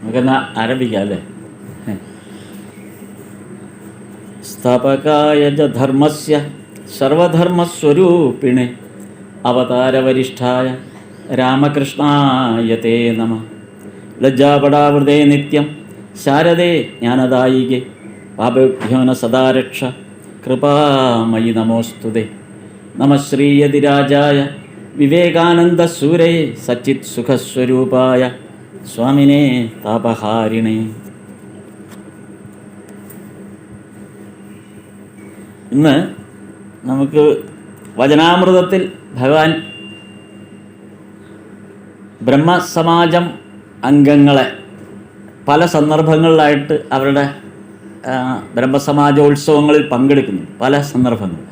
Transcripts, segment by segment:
നമുക്കെന്നാ ആരംഭിക്കാം അല്ലേ? സ്ഥാപകായ ച ധർമ്മസ്യ സർവധർമ്മസ്വരൂപിണേ അവതാരവരിഷ്ഠായ രാമകൃഷ്ണായ തേ നമഃ. ലജ്ജാപടാവൃതേ നിത്യം ശാരദേ ജ്ഞാനദായികേ പാപേഭ്യോ ന സദാ രക്ഷ കൃപാമയി നമോസ്തുതേ. നമഃ ശ്രീയതിരാജായ വിവേകാനന്ദസൂരേ സച്ചിത് സുഖസ്വരൂപായ സ്വാമിനേ താപഹാരിണേ. ഇന്ന് നമുക്ക് വചനാമൃതത്തിൽ ഭഗവാൻ ബ്രഹ്മസമാജം അംഗങ്ങളെ പല സന്ദർഭങ്ങളിലായിട്ട് അവരുടെ ബ്രഹ്മസമാജോത്സവങ്ങളിൽ പങ്കെടുക്കുന്നു. പല സന്ദർഭങ്ങളിൽ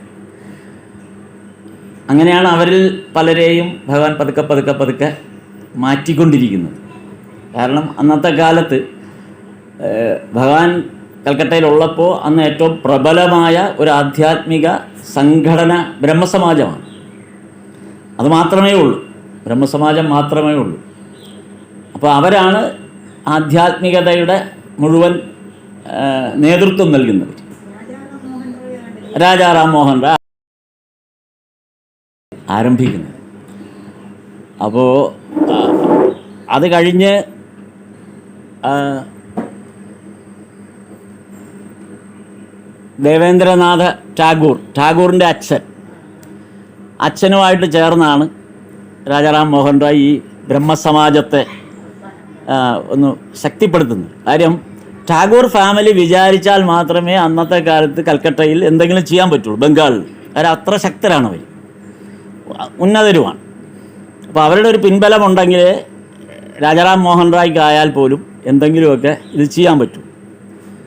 അങ്ങനെയാണ് അവരിൽ പലരെയും ഭഗവാൻ പതുക്കെ മാറ്റിക്കൊണ്ടിരിക്കുന്നത്. കാരണം അന്നത്തെ കാലത്ത് ഭഗവാൻ കൽക്കട്ടയിലുള്ളപ്പോൾ അന്ന് ഏറ്റവും പ്രബലമായ ഒരു ആധ്യാത്മിക സംഘടന ബ്രഹ്മസമാജമാണ്. അത് മാത്രമേ ഉള്ളൂ, ബ്രഹ്മസമാജം മാത്രമേ ഉള്ളൂ. അപ്പോൾ അവരാണ് ആധ്യാത്മികതയുടെ മുഴുവൻ നേതൃത്വം നൽകുന്നത്. രാജാ റാം മോഹൻ റായ് ആരംഭിക്കുന്നത്. അപ്പോൾ അത് കഴിഞ്ഞ് ദേവേന്ദ്രനാഥ ടാഗോറിൻ്റെ അച്ഛനുമായിട്ട് ചേർന്നാണ് രാജാറാം മോഹൻ റായ് ഈ ബ്രഹ്മസമാജത്തെ ഒന്ന് ശക്തിപ്പെടുത്തുന്നത്. കാര്യം ടാഗോർ ഫാമിലി വിചാരിച്ചാൽ മാത്രമേ അന്നത്തെ കാലത്ത് കൽക്കട്ടയിൽ എന്തെങ്കിലും ചെയ്യാൻ പറ്റുള്ളൂ. ബംഗാളിൽ അവർ അത്ര ശക്തരാണ്, അവർ ഉന്നതരുമാണ്. അപ്പോൾ അവരുടെ ഒരു പിൻബലമുണ്ടെങ്കിൽ രാജാറാം മോഹൻ റായ്ക്കായാൽ പോലും എന്തെങ്കിലുമൊക്കെ ഇത് ചെയ്യാൻ പറ്റും.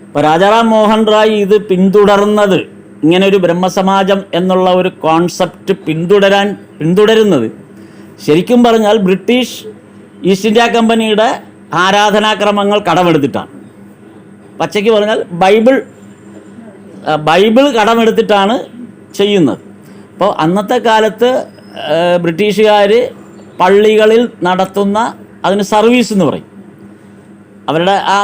അപ്പോൾ രാജാറാം മോഹൻ റായ് ഇത് പിന്തുടർന്നത്, ഇങ്ങനെ ഒരു ബ്രഹ്മസമാജം എന്നുള്ള ഒരു കോൺസെപ്റ്റ് പിന്തുടരുന്നത് ശരിക്കും പറഞ്ഞാൽ ബ്രിട്ടീഷ് ഈസ്റ്റ് ഇന്ത്യ കമ്പനിയുടെ ആരാധനാക്രമങ്ങൾ കടമെടുത്തിട്ടാണ്. പച്ചയ്ക്ക് പറഞ്ഞാൽ ബൈബിൾ കടമെടുത്തിട്ടാണ് ചെയ്യുന്നത്. അപ്പോൾ അന്നത്തെ കാലത്ത് ബ്രിട്ടീഷുകാർ പള്ളികളിൽ നടത്തുന്ന അതിന് സർവീസ് എന്ന് പറയും. അവരുടെ ആ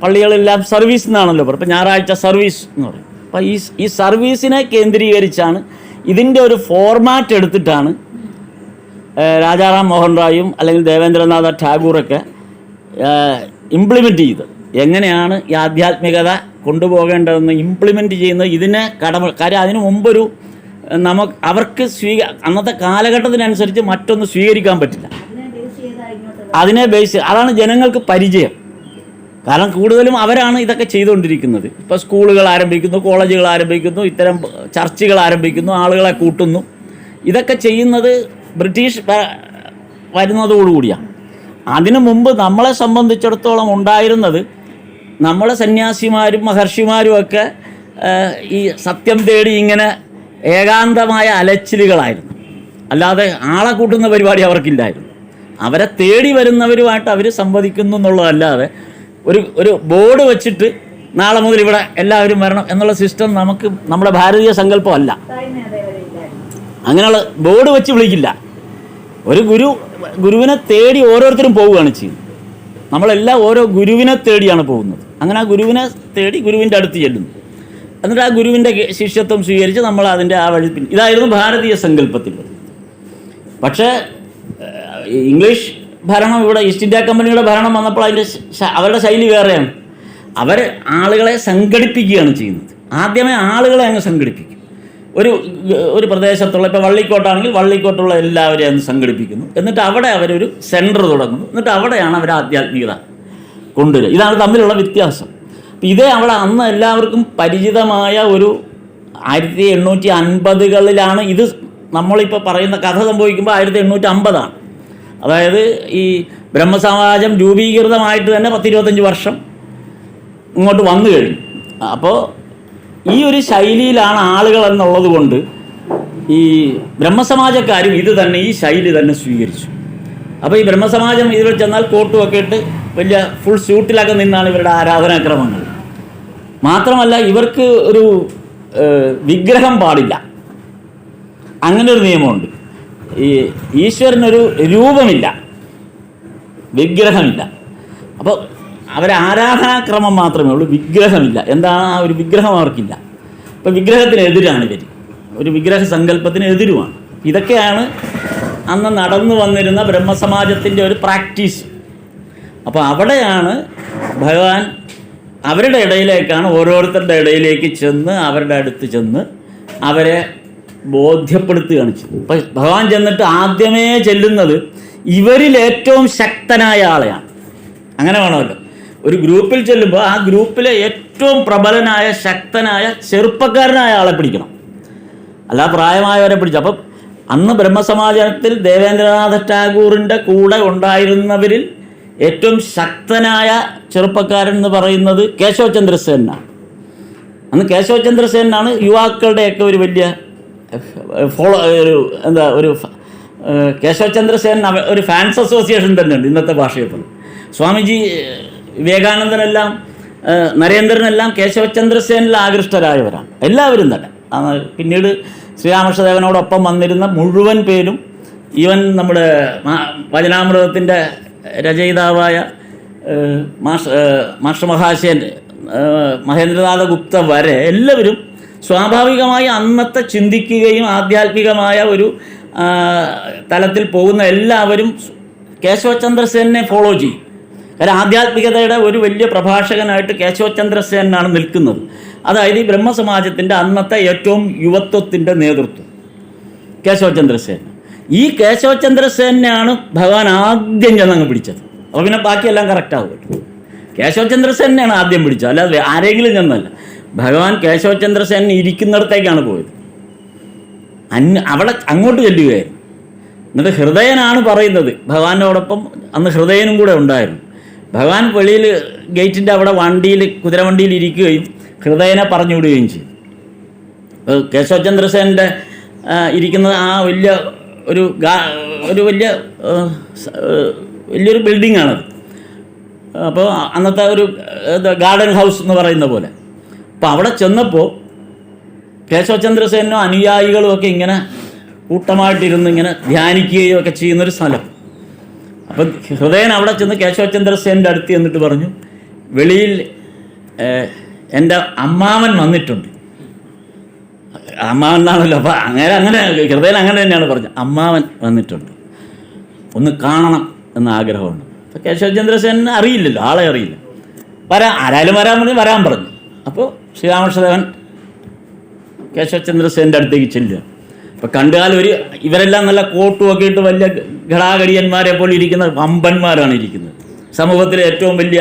പള്ളികളെല്ലാം സർവീസ് എന്നാണല്ലോ പറയും. ഇപ്പോൾ ഞായറാഴ്ച സർവീസ് എന്ന് പറയും. അപ്പോൾ ഈ സർവീസിനെ കേന്ദ്രീകരിച്ചാണ് ഇതിൻ്റെ ഒരു ഫോർമാറ്റ് എടുത്തിട്ടാണ് രാജാറാം മോഹൻ റായും അല്ലെങ്കിൽ ദേവേന്ദ്രനാഥ ടാഗോറൊക്കെ ഇംപ്ലിമെൻ്റ് ചെയ്തത്. എങ്ങനെയാണ് ഈ ആധ്യാത്മികത കൊണ്ടുപോകേണ്ടതെന്ന് ഇംപ്ലിമെൻ്റ് ചെയ്യുന്നത് ഇതിനെ കാര്യം അതിനു മുമ്പൊരു അവർക്ക് അന്നത്തെ കാലഘട്ടത്തിനനുസരിച്ച് മറ്റൊന്ന് സ്വീകരിക്കാൻ പറ്റില്ല. അതിനെ ബേസ് അതാണ് ജനങ്ങൾക്ക് പരിചയം. കാരണം കൂടുതലും അവരാണ് ഇതൊക്കെ ചെയ്തുകൊണ്ടിരിക്കുന്നത്. ഇപ്പോൾ സ്കൂളുകൾ ആരംഭിക്കുന്നു, കോളേജുകൾ ആരംഭിക്കുന്നു, ഇത്തരം ചർച്ചുകൾ ആരംഭിക്കുന്നു, ആളുകളെ കൂട്ടുന്നു. ഇതൊക്കെ ചെയ്യുന്നത് ബ്രിട്ടീഷ് വരുന്നതോടുകൂടിയാണ്. അതിനു മുമ്പ് നമ്മളെ സംബന്ധിച്ചിടത്തോളം ഉണ്ടായിരുന്നത് നമ്മളെ സന്യാസിമാരും മഹർഷിമാരും ഒക്കെ ഈ സത്യം തേടി ഇങ്ങനെ ഏകാന്തമായ അലച്ചിലുകളായിരുന്നു. അല്ലാതെ ആളെ കൂട്ടുന്ന പരിപാടി അവർക്കില്ലായിരുന്നു. അവരെ തേടി വരുന്നവരുമായിട്ട് അവർ സംവദിക്കുന്നു എന്നുള്ളതല്ലാതെ ഒരു ബോർഡ് വെച്ചിട്ട് നാളെ മുതൽ ഇവിടെ എല്ലാവരും വരണം എന്നുള്ള സിസ്റ്റം നമ്മുടെ ഭാരതീയ സങ്കല്പമല്ല. അങ്ങനെയുള്ള ബോർഡ് വെച്ച് വിളിക്കില്ല. ഒരു ഗുരുവിനെ തേടി ഓരോരുത്തരും പോവുകയാണ് ചെയ്യുന്നത്. നമ്മളെല്ലാം ഓരോ ഗുരുവിനെ തേടിയാണ് പോകുന്നത്. അങ്ങനെ ആ ഗുരുവിനെ തേടി ഗുരുവിൻ്റെ അടുത്ത് ചെല്ലുന്നു. എന്നിട്ട് ആ ഗുരുവിൻ്റെ ശിഷ്യത്വം സ്വീകരിച്ച് നമ്മൾ അതിൻ്റെ ആ വഴി ഇതായിരുന്നു ഭാരതീയ സങ്കല്പത്തിൽ. പക്ഷേ ഇംഗ്ലീഷ് ഭരണം, ഇവിടെ ഈസ്റ്റ് ഇന്ത്യ കമ്പനിയുടെ ഭരണം വന്നപ്പോൾ അവരുടെ ശൈലി വേറെയാണ്. അവർ ആളുകളെ സംഘടിപ്പിക്കുകയാണ് ചെയ്യുന്നത്. ആദ്യമേ ആളുകളെ അങ്ങ് സംഘടിപ്പിക്കും. ഒരു പ്രദേശത്തുള്ള, ഇപ്പോൾ വള്ളിക്കോട്ടാണെങ്കിൽ വള്ളിക്കോട്ടുള്ള എല്ലാവരെയും അങ്ങ് സംഘടിപ്പിക്കുന്നു. എന്നിട്ട് അവിടെ അവരൊരു സെൻറ്റർ തുടങ്ങുന്നു. എന്നിട്ട് അവിടെയാണ് അവർ ആധ്യാത്മികത കൊണ്ടുവരിക. ഇതാണ് തമ്മിലുള്ള വ്യത്യാസം. ഇതേ അവിടെ അന്ന് എല്ലാവർക്കും പരിചിതമായ ഒരു 1850കളിലാണ് ഇത് നമ്മളിപ്പോൾ പറയുന്ന കഥ സംഭവിക്കുമ്പോൾ 1850 അതായത് ഈ ബ്രഹ്മസമാജം രൂപീകൃതമായിട്ട് തന്നെ 10-25 വർഷം ഇങ്ങോട്ട് വന്നു കഴിഞ്ഞു. അപ്പോൾ ഈ ഒരു ശൈലിയിലാണ് ആളുകൾ എന്നുള്ളത് കൊണ്ട് ഈ ബ്രഹ്മസമാജക്കാരും ഈ ശൈലി തന്നെ സ്വീകരിച്ചു. അപ്പോൾ ഈ ബ്രഹ്മസമാജം ഇതിൽ ചെന്നാൽ കോട്ടുമൊക്കെ ഇട്ട് വലിയ ഫുൾ സ്യൂട്ടിലൊക്കെ നിന്നാണ് ഇവരുടെ ആരാധനാക്രമങ്ങൾ. മാത്രമല്ല ഇവർക്ക് ഒരു വിഗ്രഹം പാടില്ല, അങ്ങനെ ഒരു നിയമമുണ്ട്. ഈ ഈശ്വരനൊരു രൂപമില്ല, വിഗ്രഹമില്ല. അപ്പോൾ അവരെ ആരാധനാക്രമം മാത്രമേ ഉള്ളൂ, വിഗ്രഹമില്ല. എന്താണ് ആ ഒരു വിഗ്രഹം അവർക്കില്ല. അപ്പോൾ വിഗ്രഹത്തിനെതിരാണ് ഇവർ, ഒരു വിഗ്രഹ സങ്കല്പത്തിന് എതിരുമാണ്. ഇതൊക്കെയാണ് അന്ന് നടന്നു വന്നിരുന്ന ബ്രഹ്മസമാജത്തിൻ്റെ ഒരു പ്രാക്ടീസ്. അപ്പോൾ അവിടെയാണ് ഭഗവാൻ അവരുടെ ഇടയിലേക്കാണ്, ഓരോരുത്തരുടെ ഇടയിലേക്ക് ചെന്ന് അവരുടെ അടുത്ത് ചെന്ന് അവരെ ബോധ്യപ്പെടുത്തുകയാണ് ചെയ്തത്. അപ്പം ഭഗവാൻ ചെന്നിട്ട് ആദ്യമേ ചെല്ലുന്നത് ഇവരിൽ ഏറ്റവും ശക്തനായ ആളെയാണ്. അങ്ങനെ വേണമല്ലോ, ഒരു ഗ്രൂപ്പിൽ ചെല്ലുമ്പോൾ ആ ഗ്രൂപ്പിലെ ഏറ്റവും പ്രബലനായ ശക്തനായ ചെറുപ്പക്കാരനായ ആളെ പിടിക്കണം, അല്ല പ്രായമായവരെ പിടിച്ചു. അപ്പം അന്ന് ബ്രഹ്മസമാജത്തിൽ ദേവേന്ദ്രനാഥ ടാഗോറിൻ്റെ കൂടെ ഉണ്ടായിരുന്നവരിൽ ഏറ്റവും ശക്തനായ ചെറുപ്പക്കാരൻ എന്ന് പറയുന്നത് കേശവ ചന്ദ്രസേനാണ്. അന്ന് കേശവ ചന്ദ്രസേനാണ് യുവാക്കളുടെയൊക്കെ ഒരു വലിയ കേശവ ചന്ദ്രസേൻ ഒരു ഫാൻസ് അസോസിയേഷൻ തന്നെയുണ്ട് ഇന്നത്തെ ഭാഷയിൽ പറഞ്ഞു. സ്വാമിജി വിവേകാനന്ദനെല്ലാം നരേന്ദ്രനെല്ലാം കേശവ ചന്ദ്രസേനിൽ ആകൃഷ്ടരായവരാണ് എല്ലാവരും തന്നെ. പിന്നീട് ശ്രീരാമകൃഷ്ണദേവനോടൊപ്പം വന്നിരുന്ന മുഴുവൻ പേരും, ഈവൻ നമ്മുടെ വചനാമൃതത്തിൻ്റെ രചയിതാവായ മാസ്റ്റർ മഹാശയൻ മഹേന്ദ്രനാഥ ഗുപ്ത വരെ എല്ലാവരും സ്വാഭാവികമായി അന്നത്തെ ചിന്തിക്കുകയും ആധ്യാത്മികമായ ഒരു തലത്തിൽ പോകുന്ന എല്ലാവരും കേശവചന്ദ്രസേനെ ഫോളോ ചെയ്യും. കാരണം ആധ്യാത്മികതയുടെ ഒരു വലിയ പ്രഭാഷകനായിട്ട് കേശവചന്ദ്രസേനാണ് നിൽക്കുന്നത്. അതായത് ഈ ബ്രഹ്മസമാജത്തിൻ്റെ അന്നത്തെ ഏറ്റവും യുവത്വത്തിൻ്റെ നേതൃത്വം കേശവചന്ദ്രസേൻ. ഈ കേശവചന്ദ്രസേനാണ് ഭഗവാൻ ആദ്യം ചെന്നങ്ങ് പിടിച്ചത്. അപ്പോൾ പിന്നെ ബാക്കിയെല്ലാം കറക്റ്റാവും. കേശവചന്ദ്രസേനാണ് ആദ്യം പിടിച്ചത്, അല്ലാതെ ആരെങ്കിലും ചെന്നല്ല. ഭഗവാൻ കേശവചന്ദ്രസേൻ ഇരിക്കുന്നിടത്തേക്കാണ് പോയത്. അവിടെ അങ്ങോട്ട് ചെല്ലുകയായിരുന്നു. എന്നിട്ട് ഹൃദയനാണ് പറയുന്നത്. ഭഗവാനോടൊപ്പം അന്ന് ഹൃദയനും കൂടെ ഉണ്ടായിരുന്നു. ഭഗവാൻ വെളിയിൽ ഗേറ്റിൻ്റെ അവിടെ കുതിരവണ്ടിയിൽ ഇരിക്കുകയും ഹൃദയനെ പറഞ്ഞു വിടുകയും ചെയ്തു. കേശവചന്ദ്രസേൻ്റെ ഇരിക്കുന്നത് ആ വലിയൊരു ബിൽഡിങ്ങാണത്. അപ്പോൾ അന്നത്തെ ഒരു ഗാർഡൻ ഹൗസ് എന്ന് പറയുന്ന പോലെ. അപ്പോൾ അവിടെ ചെന്നപ്പോൾ കേശവചന്ദ്രസേനും അനുയായികളും ഒക്കെ ഇങ്ങനെ കൂട്ടമായിട്ടിരുന്ന് ഇങ്ങനെ ധ്യാനിക്കുകയും ഒക്കെ ചെയ്യുന്നൊരു സ്ഥലം. അപ്പം ഹൃദയൻ അവിടെ ചെന്ന് കേശവചന്ദ്രസേൻ്റെ അടുത്ത് എന്നിട്ട് പറഞ്ഞു, വെളിയിൽ എൻ്റെ അമ്മാവൻ വന്നിട്ടുണ്ട്. അമ്മാവൻ എന്നാണല്ലോ. അപ്പം അങ്ങനെ ഹൃദയൻ അങ്ങനെ തന്നെയാണ് പറഞ്ഞത്, അമ്മാവൻ വന്നിട്ടുണ്ട്, ഒന്ന് കാണണം എന്ന ആഗ്രഹമുണ്ട്. അപ്പോൾ കേശവചന്ദ്രസേനെ അറിയില്ലല്ലോ, ആളെ അറിയില്ല. ആരായാലും വരാൻ പറഞ്ഞു. അപ്പോൾ ശ്രീരാമകൃഷ്ണദേവൻ കേശവചന്ദ്രസേൻ്റെ അടുത്തേക്ക് ചെല്ലുക. അപ്പോൾ കണ്ടാൽ ഇവരെല്ലാം നല്ല കോട്ടുമൊക്കെ ഇട്ട് വലിയ ഘടാഘടിയന്മാരെ പോലെ ഇരിക്കുന്ന വമ്പന്മാരാണ് ഇരിക്കുന്നത്. സമൂഹത്തിലെ ഏറ്റവും വലിയ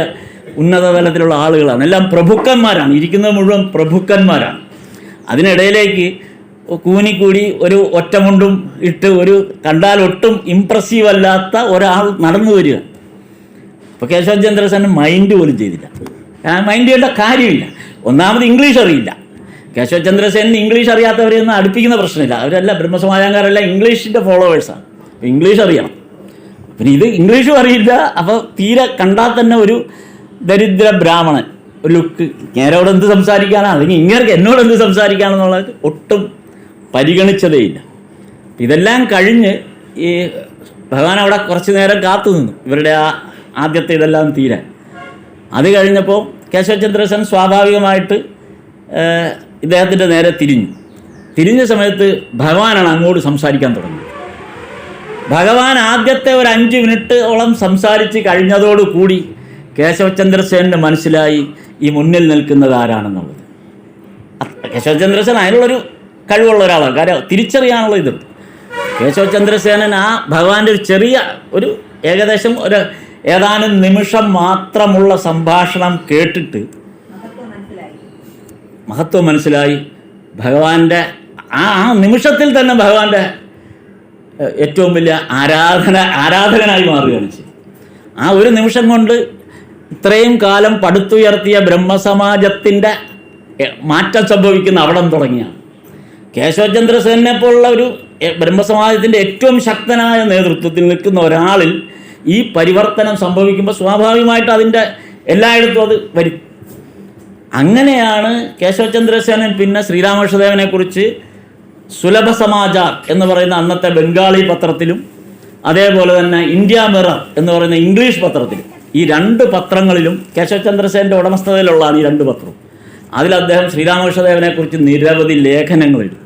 ഉന്നത തലത്തിലുള്ള ആളുകളാണ്, എല്ലാം പ്രഭുക്കന്മാരാണ് ഇരിക്കുന്നത്, മുഴുവൻ പ്രഭുക്കന്മാരാണ്. അതിനിടയിലേക്ക് കൂനിക്കൂടി ഒരു ഒറ്റമുണ്ടും ഇട്ട് കണ്ടാൽ ഒട്ടും ഇംപ്രസീവ് അല്ലാത്ത ഒരാൾ നടന്നു വരിക. അപ്പോൾ കേശവചന്ദ്രസേൻ മൈൻഡ് പോലും ചെയ്തില്ല. മൈൻഡ് ചെയ്യേണ്ട കാര്യമില്ല. ഒന്നാമത് ഇംഗ്ലീഷ് അറിയില്ല. കേശവചന്ദ്രസേന് ഇംഗ്ലീഷ് അറിയാത്തവരെയൊന്നും അടുപ്പിക്കുന്ന പ്രശ്നമില്ല. അവരെല്ലാം ബ്രഹ്മസമാജക്കാരെല്ലാം ഇംഗ്ലീഷിൻ്റെ ഫോളോവേഴ്സാണ്. അപ്പോൾ ഇംഗ്ലീഷ് അറിയണം. പിന്നെ ഇത് ഇംഗ്ലീഷും അറിയില്ല. അപ്പോൾ തീരെ കണ്ടാൽ തന്നെ ഒരു ദരിദ്ര ബ്രാഹ്മണൻ ഒരു ലുക്ക്. നേരോട് എന്ത് സംസാരിക്കാനാണ്, അല്ലെങ്കിൽ ഇങ്ങനെ എന്നോട് എന്ത് സംസാരിക്കാനെന്നുള്ളത് ഒട്ടും പരിഗണിച്ചതേയില്ല. ഇതെല്ലാം കഴിഞ്ഞ് ഈ ഭഗവാൻ അവിടെ കുറച്ച് നേരം കാത്തു നിന്നു, ഇവരുടെ ആദ്യത്തെ ഇതെല്ലാം തീരാൻ. അത് കഴിഞ്ഞപ്പോൾ കേശവചന്ദ്രസേൻ സ്വാഭാവികമായിട്ട് ഇദ്ദേഹത്തിൻ്റെ നേരെ തിരിഞ്ഞ സമയത്ത് ഭഗവാനാണ് അങ്ങോട്ട് സംസാരിക്കാൻ തുടങ്ങിയത്. ഭഗവാൻ ആദ്യത്തെ ഒരു 5 മിനിറ്റോളം സംസാരിച്ച് കഴിഞ്ഞതോടുകൂടി കേശവചന്ദ്രസേന് മനസ്സിലായി ഈ മുന്നിൽ നിൽക്കുന്നത് ആരാണെന്നുള്ളത്. കേശവചന്ദ്രസേൻ അതിനുള്ളൊരു കഴിവുള്ള ഒരാളാണ്. കാര്യം തിരിച്ചറിയാനുള്ള ഇതുണ്ട്. കേശവചന്ദ്രസേനൻ ആ ഭഗവാന്റെ ഒരു ചെറിയ ഏകദേശം ഏതാനും നിമിഷം മാത്രമുള്ള സംഭാഷണം കേട്ടിട്ട് മഹത്വം മനസ്സിലായി. ഭഗവാന്റെ ആ നിമിഷത്തിൽ തന്നെ ഭഗവാന്റെ ഏറ്റവും വലിയ ആരാധകനായി മാറുകയാണ് ചെയ്തത്. ആ ഒരു നിമിഷം കൊണ്ട് ഇത്രയും കാലം പടുത്തുയർത്തിയ ബ്രഹ്മസമാജത്തിൻ്റെ മാറ്റം സംഭവിക്കുന്ന അവിടം തുടങ്ങിയാണ്. കേശവചന്ദ്രസേനെ പോലുള്ള ഒരു ബ്രഹ്മസമാജത്തിൻ്റെ ഏറ്റവും ശക്തനായ നേതൃത്വത്തിൽ നിൽക്കുന്ന ഒരാളിൽ ഈ പരിവർത്തനം സംഭവിക്കുമ്പോൾ സ്വാഭാവികമായിട്ട് അതിൻ്റെ എല്ലായിടത്തും അത് വരും. അങ്ങനെയാണ് കേശവചന്ദ്രസേനൻ പിന്നെ ശ്രീരാമകൃഷ്ണദേവനെക്കുറിച്ച് സുലഭ സമാചാർ എന്ന് പറയുന്ന അന്നത്തെ ബംഗാളി പത്രത്തിലും അതേപോലെ തന്നെ ഇന്ത്യ മിറർ എന്ന് പറയുന്ന ഇംഗ്ലീഷ് പത്രത്തിലും ഈ രണ്ട് പത്രങ്ങളിലും കേശവചന്ദ്രസേൻ്റെ ഉടമസ്ഥതയിലുള്ളതാണ് ഈ രണ്ട് പത്രവും. അതിൽ അദ്ദേഹം ശ്രീരാമകൃഷ്ണദേവനെക്കുറിച്ച് നിരവധി ലേഖനങ്ങൾ എഴുതി.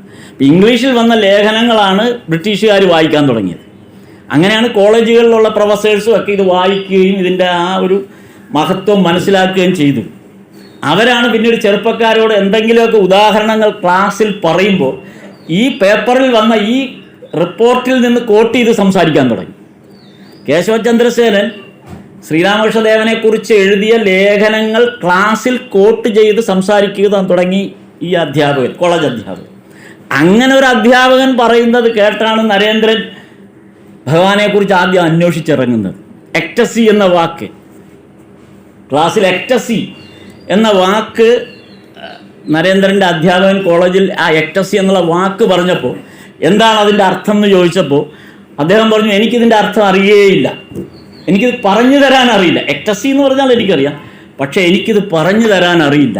ഇംഗ്ലീഷിൽ വന്ന ലേഖനങ്ങളാണ് ബ്രിട്ടീഷുകാർ വായിക്കാൻ തുടങ്ങിയത്. അങ്ങനെയാണ് കോളേജുകളിലുള്ള പ്രൊഫസേഴ്സും ഒക്കെ ഇത് വായിക്കുകയും ഇതിൻ്റെ ആ ഒരു മഹത്വം മനസ്സിലാക്കുകയും ചെയ്തു. അവരാണ് പിന്നീട് ചെറുപ്പക്കാരോട് എന്തെങ്കിലുമൊക്കെ ഉദാഹരണങ്ങൾ ക്ലാസ്സിൽ പറയുമ്പോൾ ഈ പേപ്പറിൽ വന്ന ഈ റിപ്പോർട്ടിൽ നിന്ന് കോട്ട് ചെയ്ത് സംസാരിക്കാൻ തുടങ്ങി. കേശവചന്ദ്രസേനൻ ശ്രീരാമകൃഷ്ണദേവനെക്കുറിച്ച് എഴുതിയ ലേഖനങ്ങൾ ക്ലാസ്സിൽ കോട്ട് ചെയ്ത് സംസാരിക്കുക തുടങ്ങി ഈ അധ്യാപകൻ, കോളേജ് അധ്യാപകൻ. അങ്ങനെ ഒരു അധ്യാപകൻ പറയുന്നത് കേട്ടാണ് നരേന്ദ്രൻ ഭഗവാനെക്കുറിച്ച് ആദ്യം അന്വേഷിച്ചിറങ്ങുന്നത്. എക്ടസി എന്ന വാക്ക്, ക്ലാസ്സിൽ എക്ടസി എന്ന വാക്ക് നരേന്ദ്രൻ്റെ അധ്യാപകൻ കോളേജിൽ ആ എക്ടസി എന്നുള്ള വാക്ക് പറഞ്ഞപ്പോൾ എന്താണ് അതിൻ്റെ അർത്ഥം എന്ന് ചോദിച്ചപ്പോൾ അദ്ദേഹം പറഞ്ഞു, എനിക്കിതിൻ്റെ അർത്ഥം അറിയേയില്ല, എനിക്കിത് പറഞ്ഞു തരാൻ അറിയില്ല. എക്ടസി എന്ന് പറഞ്ഞാൽ എനിക്കറിയാം, പക്ഷേ എനിക്കിത് പറഞ്ഞു തരാൻ അറിയില്ല.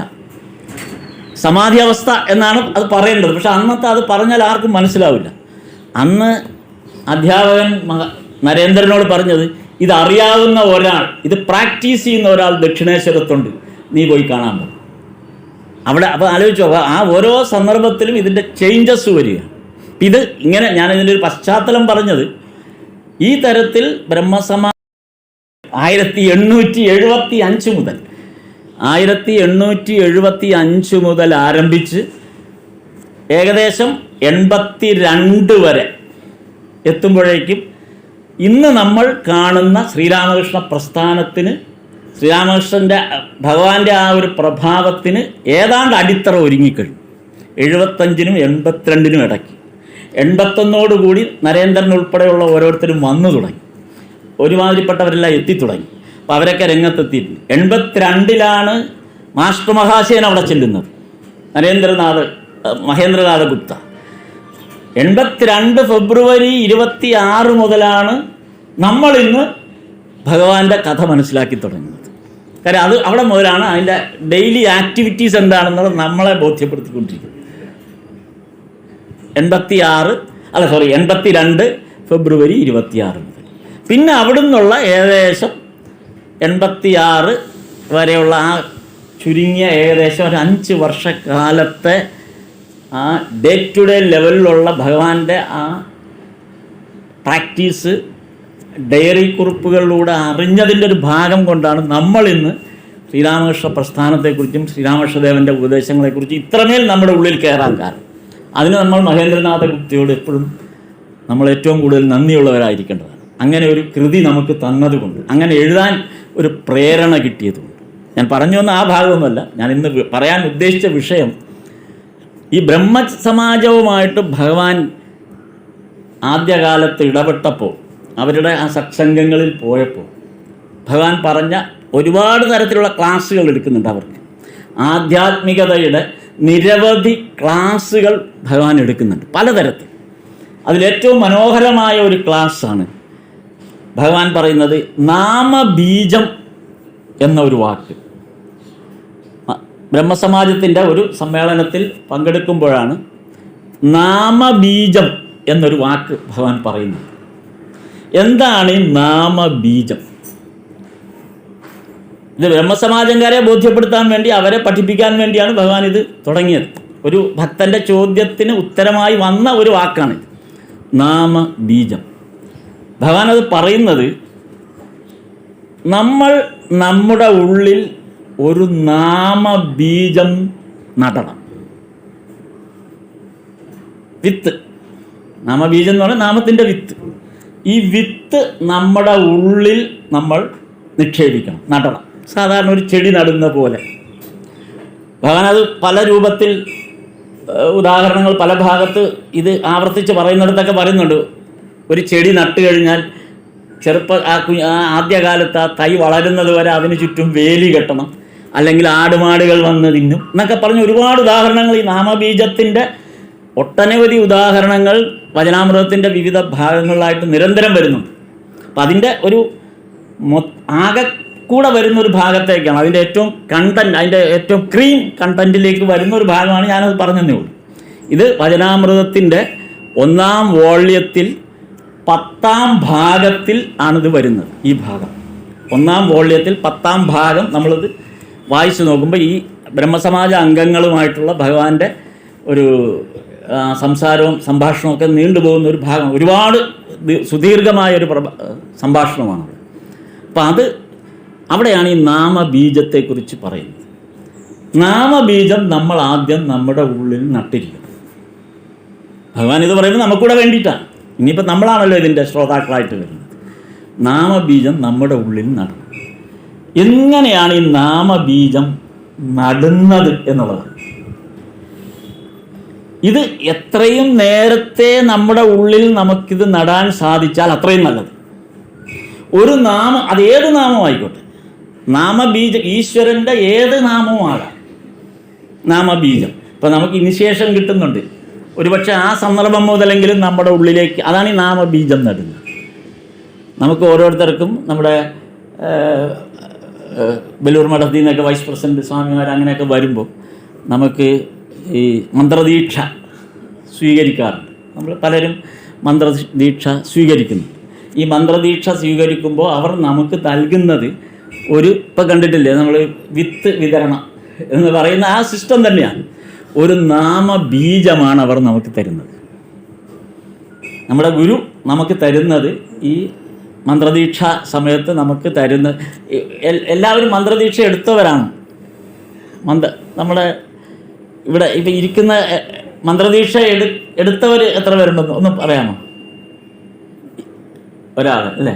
സമാധി അവസ്ഥ എന്നാണ് അത് പറയേണ്ടത്, പക്ഷെ അന്നത്തെ അത് പറഞ്ഞാൽ ആർക്കും മനസ്സിലാവില്ല. അന്ന് അധ്യാപകൻ നരേന്ദ്രനോട് പറഞ്ഞത്, ഇതറിയാവുന്ന ഒരാൾ, ഇത് പ്രാക്ടീസ് ചെയ്യുന്ന ഒരാൾ ദക്ഷിണേശ്വരത്തുണ്ട്, നീ പോയി കാണാൻ പോകും. അവിടെ അപ്പോൾ ആലോചിച്ചോ, ആ ഓരോ സന്ദർഭത്തിലും ഇതിൻ്റെ ചേഞ്ചസ് വരിക. ഇത് ഇങ്ങനെ ഞാൻ ഇതിൻ്റെ ഒരു പശ്ചാത്തലം പറഞ്ഞത്, ഈ തരത്തിൽ ബ്രഹ്മസമാജം 1875 മുതൽ 1875 മുതൽ ആരംഭിച്ച് ഏകദേശം 82 വരെ എത്തുമ്പോഴേക്കും ഇന്ന് നമ്മൾ കാണുന്ന ശ്രീരാമകൃഷ്ണ പ്രസ്ഥാനത്തിന്, ശ്രീരാമകൃഷ്ണൻ്റെ ഭഗവാന്റെ ആ ഒരു പ്രഭാവത്തിന് ഏതാണ്ട് അടിത്തറ ഒരുങ്ങിക്കഴിഞ്ഞു. 75-നും 82-നും ഇടയ്ക്ക്. 81-ഓടുകൂടി നരേന്ദ്രൻ ഉൾപ്പെടെയുള്ള ഓരോരുത്തരും വന്നു തുടങ്ങി, ഒരുമാതിരിപ്പെട്ടവരെല്ലാം എത്തിത്തുടങ്ങി. അപ്പോൾ അവരൊക്കെ രംഗത്തെത്തിയിട്ടുണ്ട്. 82-ലാണ് മാസ്റ്റർ മഹാശയൻ അവിടെ ചെല്ലുന്നത്, മഹേന്ദ്രനാഥ ഗുപ്ത. 82 ഫെബ്രുവരി 26 മുതലാണ് നമ്മളിന്ന് ഭഗവാന്റെ കഥ മനസ്സിലാക്കി തുടങ്ങുന്നത്. കാര്യം അത് അവിടെ മുതലാണ് അതിൻ്റെ ഡെയിലി ആക്ടിവിറ്റീസ് എന്താണെന്നുള്ളത് നമ്മളെ ബോധ്യപ്പെടുത്തിക്കൊണ്ടിരിക്കുന്നത്. 82 ഫെബ്രുവരി 26 മുതൽ. പിന്നെ അവിടെ നിന്നുള്ള ഏകദേശം 86 വരെയുള്ള ആ ചുരുങ്ങിയ ഏകദേശം ഒരു 5 വർഷക്കാലത്തെ ആ ഡേ ടു ഡേ ലെവലിലുള്ള ഭഗവാന്റെ ആ പ്രാക്ടീസ് ഡയറി കുറിപ്പുകളിലൂടെ അറിഞ്ഞതിൻ്റെ ഒരു ഭാഗം കൊണ്ടാണ് നമ്മളിന്ന് ശ്രീരാമകൃഷ്ണ പ്രസ്ഥാനത്തെക്കുറിച്ചും ശ്രീരാമകൃഷ്ണദേവൻ്റെ ഉപദേശങ്ങളെക്കുറിച്ചും ഇത്രമേൽ നമ്മുടെ ഉള്ളിൽ കയറാൻ കാരണം. അതിന് നമ്മൾ മഹേന്ദ്രനാഥ ഗുപ്തയോട് എപ്പോഴും നമ്മൾ ഏറ്റവും കൂടുതൽ നന്ദിയുള്ളവരായിരിക്കേണ്ടതാണ്. അങ്ങനെ ഒരു കൃതി നമുക്ക് തന്നതുകൊണ്ട്, അങ്ങനെ എഴുതാൻ ഒരു പ്രേരണ കിട്ടിയതുകൊണ്ട്. ഞാൻ പറഞ്ഞു വന്ന ആ ഭാഗമൊന്നുമല്ല, ഞാൻ ഇന്ന് പറയാൻ ഉദ്ദേശിച്ച വിഷയം, ഈ ബ്രഹ്മസമാജവുമായിട്ട് ഭഗവാൻ ആദ്യകാലത്ത് ഇടപെട്ടപ്പോൾ, അവരുടെ ആ സത്സംഗങ്ങളിൽ പോയപ്പോൾ ഭഗവാൻ പറഞ്ഞ ഒരുപാട് തരത്തിലുള്ള ക്ലാസ്സുകൾ എടുക്കുന്നുണ്ട്. അവർക്ക് ആധ്യാത്മികതയുടെ നിരവധി ക്ലാസ്സുകൾ ഭഗവാൻ എടുക്കുന്നുണ്ട്, പലതരത്തിൽ. അതിലേറ്റവും മനോഹരമായ ഒരു ക്ലാസ്സാണ് ഭഗവാൻ പറയുന്നത് നാമബീജം എന്ന ഒരു വാക്ക്. ബ്രഹ്മസമാജത്തിൻ്റെ ഒരു സമ്മേളനത്തിൽ പങ്കെടുക്കുമ്പോഴാണ് നാമബീജം എന്നൊരു വാക്ക് ഭഗവാൻ പറയുന്നത്. എന്താണ് ഈ നാമബീജം? ഇത് ബ്രഹ്മസമാജംകാരെ ബോധ്യപ്പെടുത്താൻ വേണ്ടി, അവരെ പഠിപ്പിക്കാൻ വേണ്ടിയാണ് ഭഗവാൻ ഇത് തുടങ്ങിയത്. ഒരു ഭക്തൻ്റെ ചോദ്യത്തിന് ഉത്തരമായി വന്ന ഒരു വാക്കാണ് നാമബീജം. ഭഗവാൻ അത് പറയുന്നത്, നമ്മൾ നമ്മുടെ ഉള്ളിൽ ഒരു നാമബീജം നടണം. വിത്ത്, നാമബീജം എന്ന് പറഞ്ഞാൽ നാമത്തിൻ്റെ വിത്ത്. ഈ വിത്ത് നമ്മുടെ ഉള്ളിൽ നമ്മൾ നിക്ഷേപിക്കണം, നടണം. സാധാരണ ഒരു ചെടി നടുന്ന പോലെ. ഭഗവാൻ അത് പല രൂപത്തിൽ ഉദാഹരണങ്ങൾ പല ഭാഗത്ത് ഇത് ആവർത്തിച്ച് പറയുന്നിടത്തൊക്കെ പറയുന്നുണ്ട്. ഒരു ചെടി നട്ടു കഴിഞ്ഞാൽ ആദ്യകാലത്ത് ആ തൈ വളരുന്നത് വരെ അതിന് ചുറ്റും വേലി കെട്ടണം, അല്ലെങ്കിൽ ആടുമാടുകൾ വന്ന് തിന്നും എന്നൊക്കെ പറഞ്ഞ് ഒരുപാട് ഉദാഹരണങ്ങൾ, ഈ നാമബീജത്തിൻ്റെ ഒട്ടനവധി ഉദാഹരണങ്ങൾ വചനാമൃതത്തിൻ്റെ വിവിധ ഭാഗങ്ങളിലായിട്ട് നിരന്തരം വരുന്നുണ്ട്. അപ്പം അതിൻ്റെ ഒരു ആകെ കൂടെ വരുന്നൊരു ഭാഗത്തേക്കാണ്, അതിൻ്റെ ഏറ്റവും കണ്ടൻറ്റ്, അതിൻ്റെ ഏറ്റവും ക്രീം കണ്ടൻറ്റിലേക്ക് വരുന്നൊരു ഭാഗമാണ് ഞാനത് പറഞ്ഞതേ ഉള്ളൂ. ഇത് വചനാമൃതത്തിൻ്റെ 1-ാം വോള്യത്തിൽ 10-ാം ഭാഗത്തിൽ ആണിത് വരുന്നത്. ഈ ഭാഗം 1-ാം വോള്യത്തിൽ 10-ാം ഭാഗം നമ്മളിത് വായിച്ചു നോക്കുമ്പോൾ ഈ ബ്രഹ്മസമാജ അംഗങ്ങളുമായിട്ടുള്ള ഭഗവാന്റെ ഒരു സംസാരവും സംഭാഷണമൊക്കെ നീണ്ടുപോകുന്ന ഒരു ഭാഗം, ഒരുപാട് സുദീർഘമായൊരു സംഭാഷണമാണ്. അപ്പം അവിടെയാണ് ഈ നാമബീജത്തെക്കുറിച്ച് പറയുന്നത്. നാമബീജം നമ്മൾ ആദ്യം നമ്മുടെ ഉള്ളിൽ നട്ടിരിക്കണം. ഭഗവാൻ ഇത് പറയുന്നത് നമുക്കൂടെ വേണ്ടിയിട്ടാണ്. ഇനിയിപ്പോൾ നമ്മളാണല്ലോ ഇതിൻ്റെ ശ്രോതാക്കളായിട്ട് വരുന്നത്. നാമബീജം നമ്മുടെ ഉള്ളിൽ നടണം. എങ്ങനെയാണ് ഈ നാമബീജം നടുന്നത് എന്നുള്ളത്? ഇത് എത്രയും നേരത്തെ നമ്മുടെ ഉള്ളിൽ നമുക്കിത് നടാൻ സാധിച്ചാൽ അത്രയും നല്ലത്. ഒരു നാമം, അത് ഏത് നാമമായിക്കോട്ടെ, നാമബീജം ഈശ്വരൻ്റെ ഏത് നാമവും ആകാം നാമബീജം. ഇപ്പം നമുക്ക് ഇനിഷ്യേഷൻ കിട്ടുന്നുണ്ട്, ഒരുപക്ഷെ ആ സന്ദർഭം മുതലെങ്കിലും നമ്മുടെ ഉള്ളിലേക്ക്, അതാണ് ഈ നാമബീജം നടുന്നത്. നമുക്ക് ഓരോരുത്തർക്കും നമ്മുടെ ബലൂർ മഠത്തിൽ നിന്നൊക്കെ വൈസ് പ്രസിഡന്റ് സ്വാമിമാർ അങ്ങനെയൊക്കെ വരുമ്പോൾ നമുക്ക് ഈ മന്ത്രദീക്ഷ സ്വീകരിക്കാറുണ്ട്. നമ്മൾ പലരും മന്ത്രദീക്ഷ സ്വീകരിക്കുന്നു. ഈ മന്ത്രദീക്ഷ സ്വീകരിക്കുമ്പോൾ അവർ നമുക്ക് നൽകുന്നത് ഇപ്പം കണ്ടിട്ടില്ലേ നമ്മൾ വിത്ത് വിതരണം എന്ന് പറയുന്ന ആ സിസ്റ്റം തന്നെയാണ്. ഒരു നാമബീജമാണ് അവർ നമുക്ക് തരുന്നത്. നമ്മുടെ ഗുരു നമുക്ക് തരുന്നത് ഈ മന്ത്രദീക്ഷ സമയത്ത് നമുക്ക് തരുന്ന, എല്ലാവരും മന്ത്രദീക്ഷ എടുത്തവരാണ്. നമ്മുടെ ഇവിടെ ഇപ്പം ഇരിക്കുന്ന മന്ത്രദീക്ഷ എടുത്തവർ എത്ര പേരുണ്ടെന്ന് ഒന്ന് പറയാമോ? ഒരാൾ അല്ലേ?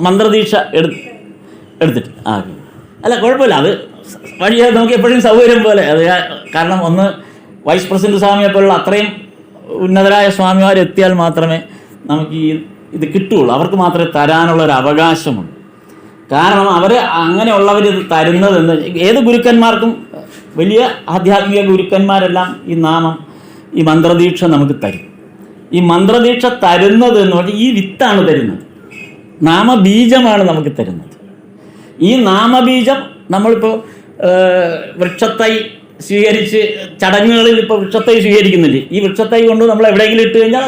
മന്ത്രദീക്ഷ എടുത്തിട്ട് അല്ല കുഴപ്പമില്ല, അത് വഴിയാ നമുക്ക് എപ്പോഴും സൗകര്യം പോലെ. അത് കാരണം ഒന്ന് വൈസ് പ്രസിഡന്റ് സ്വാമിയെ പോലുള്ള അത്രയും ഉന്നതരായ സ്വാമിമാർ എത്തിയാൽ മാത്രമേ നമുക്ക് ഇത് കിട്ടുകയുള്ളൂ. അവർക്ക് മാത്രമേ തരാനുള്ളൊരു അവകാശമുള്ളൂ. കാരണം അവർ അങ്ങനെയുള്ളവരിത് തരുന്നതെന്ന് ഏത് ഗുരുക്കന്മാർക്കും, വലിയ ആധ്യാത്മിക ഗുരുക്കന്മാരെല്ലാം ഈ മന്ത്രദീക്ഷ നമുക്ക് തരും. ഈ മന്ത്രദീക്ഷ തരുന്നത് എന്ന് പറഞ്ഞാൽ ഈ വിത്താണ് തരുന്നത്, നാമബീജമാണ് നമുക്ക് തരുന്നത്. ഈ നാമബീജം നമ്മളിപ്പോൾ വൃക്ഷത്തൈ സ്വീകരിച്ച് ചടങ്ങുകളിൽ ഇപ്പോൾ വൃക്ഷത്തൈ സ്വീകരിക്കുന്നില്ലേ, ഈ വൃക്ഷത്തൈ കൊണ്ട് നമ്മൾ എവിടെയെങ്കിലും ഇട്ട് കഴിഞ്ഞാൽ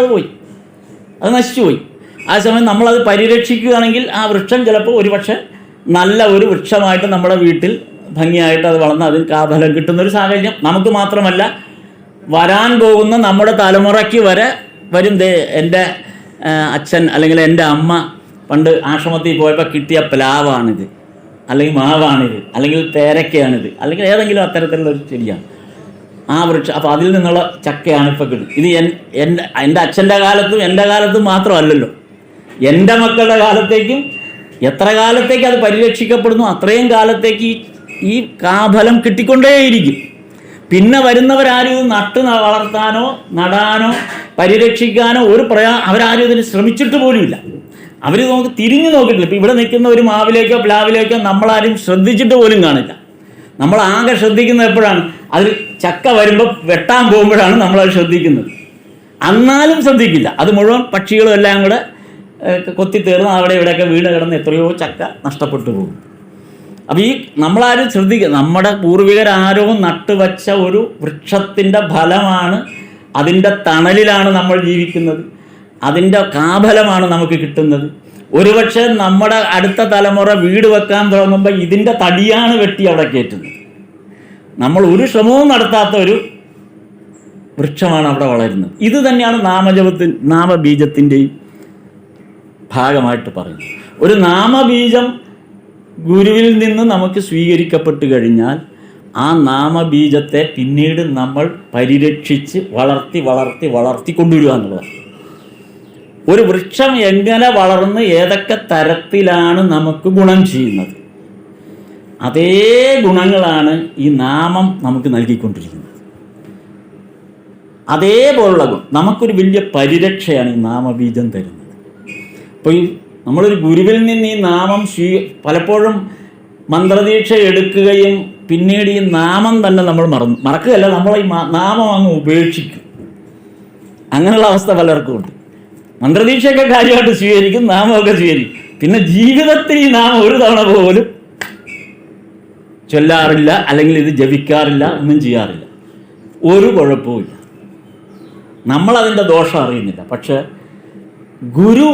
അത് നശിച്ചു പോയി. ആ സമയം നമ്മളത് പരിരക്ഷിക്കുകയാണെങ്കിൽ ആ വൃക്ഷം ചിലപ്പോൾ ഒരുപക്ഷെ നല്ല ഒരു വൃക്ഷമായിട്ട് നമ്മുടെ വീട്ടിൽ ഭംഗിയായിട്ട് അത് വളർന്ന് അതിന് കാഫലം കിട്ടുന്നൊരു സാഹചര്യം നമുക്ക് മാത്രമല്ല വരാൻ പോകുന്ന നമ്മുടെ തലമുറയ്ക്ക് വരെ വരും. എൻ്റെ അച്ഛൻ അല്ലെങ്കിൽ എൻ്റെ അമ്മ പണ്ട് ആശ്രമത്തിൽ പോയപ്പോൾ കിട്ടിയ പ്ലാവാണിത്, അല്ലെങ്കിൽ മാവാണിത്, അല്ലെങ്കിൽ പേരക്കയാണിത്, അല്ലെങ്കിൽ ഏതെങ്കിലും അത്തരത്തിലുള്ളൊരു ചെടിയാണ് ആ വൃക്ഷം. അപ്പോൾ അതിൽ നിന്നുള്ള ചക്കയാണ് ഇപ്പോൾ കിട്ടും. ഇത് എൻ്റെ അച്ഛൻ്റെ കാലത്തും എൻ്റെ കാലത്തും മാത്രമല്ലല്ലോ, എൻ്റെ മക്കളുടെ കാലത്തേക്കും എത്ര കാലത്തേക്ക് അത് പരിരക്ഷിക്കപ്പെടുന്നു അത്രയും കാലത്തേക്ക് ഈ കാഫലം കിട്ടിക്കൊണ്ടേയിരിക്കും. പിന്നെ വരുന്നവരാരും ഇത് നട്ട് വളർത്താനോ നടാനോ പരിരക്ഷിക്കാനോ അവരാരും ഇതിന് ശ്രമിച്ചിട്ട് പോലുമില്ല. അവർ നമുക്ക് തിരിഞ്ഞു നോക്കിയിട്ടില്ല. ഇപ്പം ഇവിടെ നിൽക്കുന്ന ഒരു മാവിലേക്കോ പ്ലാവിലേക്കോ നമ്മളാരും ശ്രദ്ധിച്ചിട്ട് പോലും കാണില്ല. നമ്മളാകെ ശ്രദ്ധിക്കുന്നത് എപ്പോഴാണ്? അതിൽ ചക്ക വരുമ്പോൾ വെട്ടാൻ പോകുമ്പോഴാണ് നമ്മളത് ശ്രദ്ധിക്കുന്നത്. എന്നാലും ശ്രദ്ധിക്കില്ല. അത് മുഴുവൻ പക്ഷികളും എല്ലാം കൂടെ കൊത്തിത്തീർന്ന് അവിടെ ഇവിടെയൊക്കെ വീണ് കിടന്ന് എത്രയോ ചക്ക നഷ്ടപ്പെട്ടു പോകും. അപ്പോൾ നമ്മളാരും ശ്രദ്ധിക്കുക, നമ്മുടെ പൂർവികരാരോ നട്ടുവച്ച ഒരു വൃക്ഷത്തിൻ്റെ ഫലമാണ്, അതിൻ്റെ തണലിലാണ് നമ്മൾ ജീവിക്കുന്നത്, അതിൻ്റെ കാഫലമാണ് നമുക്ക് കിട്ടുന്നത്. ഒരുപക്ഷെ നമ്മുടെ അടുത്ത തലമുറ വീട് വെക്കാൻ തുടങ്ങുമ്പോൾ ഇതിൻ്റെ തടിയാണ് വെട്ടി അവിടെ കയറ്റുന്നത്. നമ്മൾ ഒരു ശ്രമവും നടത്താത്ത ഒരു വൃക്ഷമാണ് അവിടെ വളരുന്നത്. ഇത് തന്നെയാണ് നാമബീജത്തിൻ്റെയും ഭാഗമായിട്ട് പറയുന്നത്. ഒരു നാമബീജം ഗുരുവിൽ നിന്ന് നമുക്ക് സ്വീകരിക്കപ്പെട്ട് കഴിഞ്ഞാൽ ആ നാമബീജത്തെ പിന്നീട് നമ്മൾ പരിരക്ഷിച്ച് വളർത്തി കൊണ്ടുവരിക എന്നുള്ളതാണ്. ഒരു വൃക്ഷം എങ്ങനെ വളർന്ന് ഏതൊക്കെ തരത്തിലാണ് നമുക്ക് ഗുണം ചെയ്യുന്നത്, അതേ ഗുണങ്ങളാണ് ഈ നാമം നമുക്ക് നൽകിക്കൊണ്ടിരിക്കുന്നത്. അതേപോലുള്ള നമുക്കൊരു വലിയ പരിരക്ഷയാണ് ഈ നാമബീജം തരുന്നത്. അപ്പോൾ നമ്മളൊരു ഗുരുവിൽ നിന്ന് ഈ നാമം പലപ്പോഴും മന്ത്രദീക്ഷ എടുക്കുകയും പിന്നീട് ഈ നാമം തന്നെ നമ്മൾ മറക്കുകയല്ല, നമ്മൾ ഈ നാമം അങ്ങ് ഉപേക്ഷിക്കും. അങ്ങനെയുള്ള അവസ്ഥ പലർക്കും ഉണ്ട്. മന്ത്രദീക്ഷയൊക്കെ കാര്യമായിട്ട് സ്വീകരിക്കും, നാമമൊക്കെ സ്വീകരിക്കും, പിന്നെ ജീവിതത്തിൽ ഈ നാമം ഒരു തവണ പോലും ചൊല്ലാറില്ല, അല്ലെങ്കിൽ ഇത് ജപിക്കാറില്ല, ഒന്നും ചെയ്യാറില്ല. ഒരു കുഴപ്പവുമില്ല, നമ്മളതിൻ്റെ ദോഷം അറിയുന്നില്ല. പക്ഷെ ഗുരു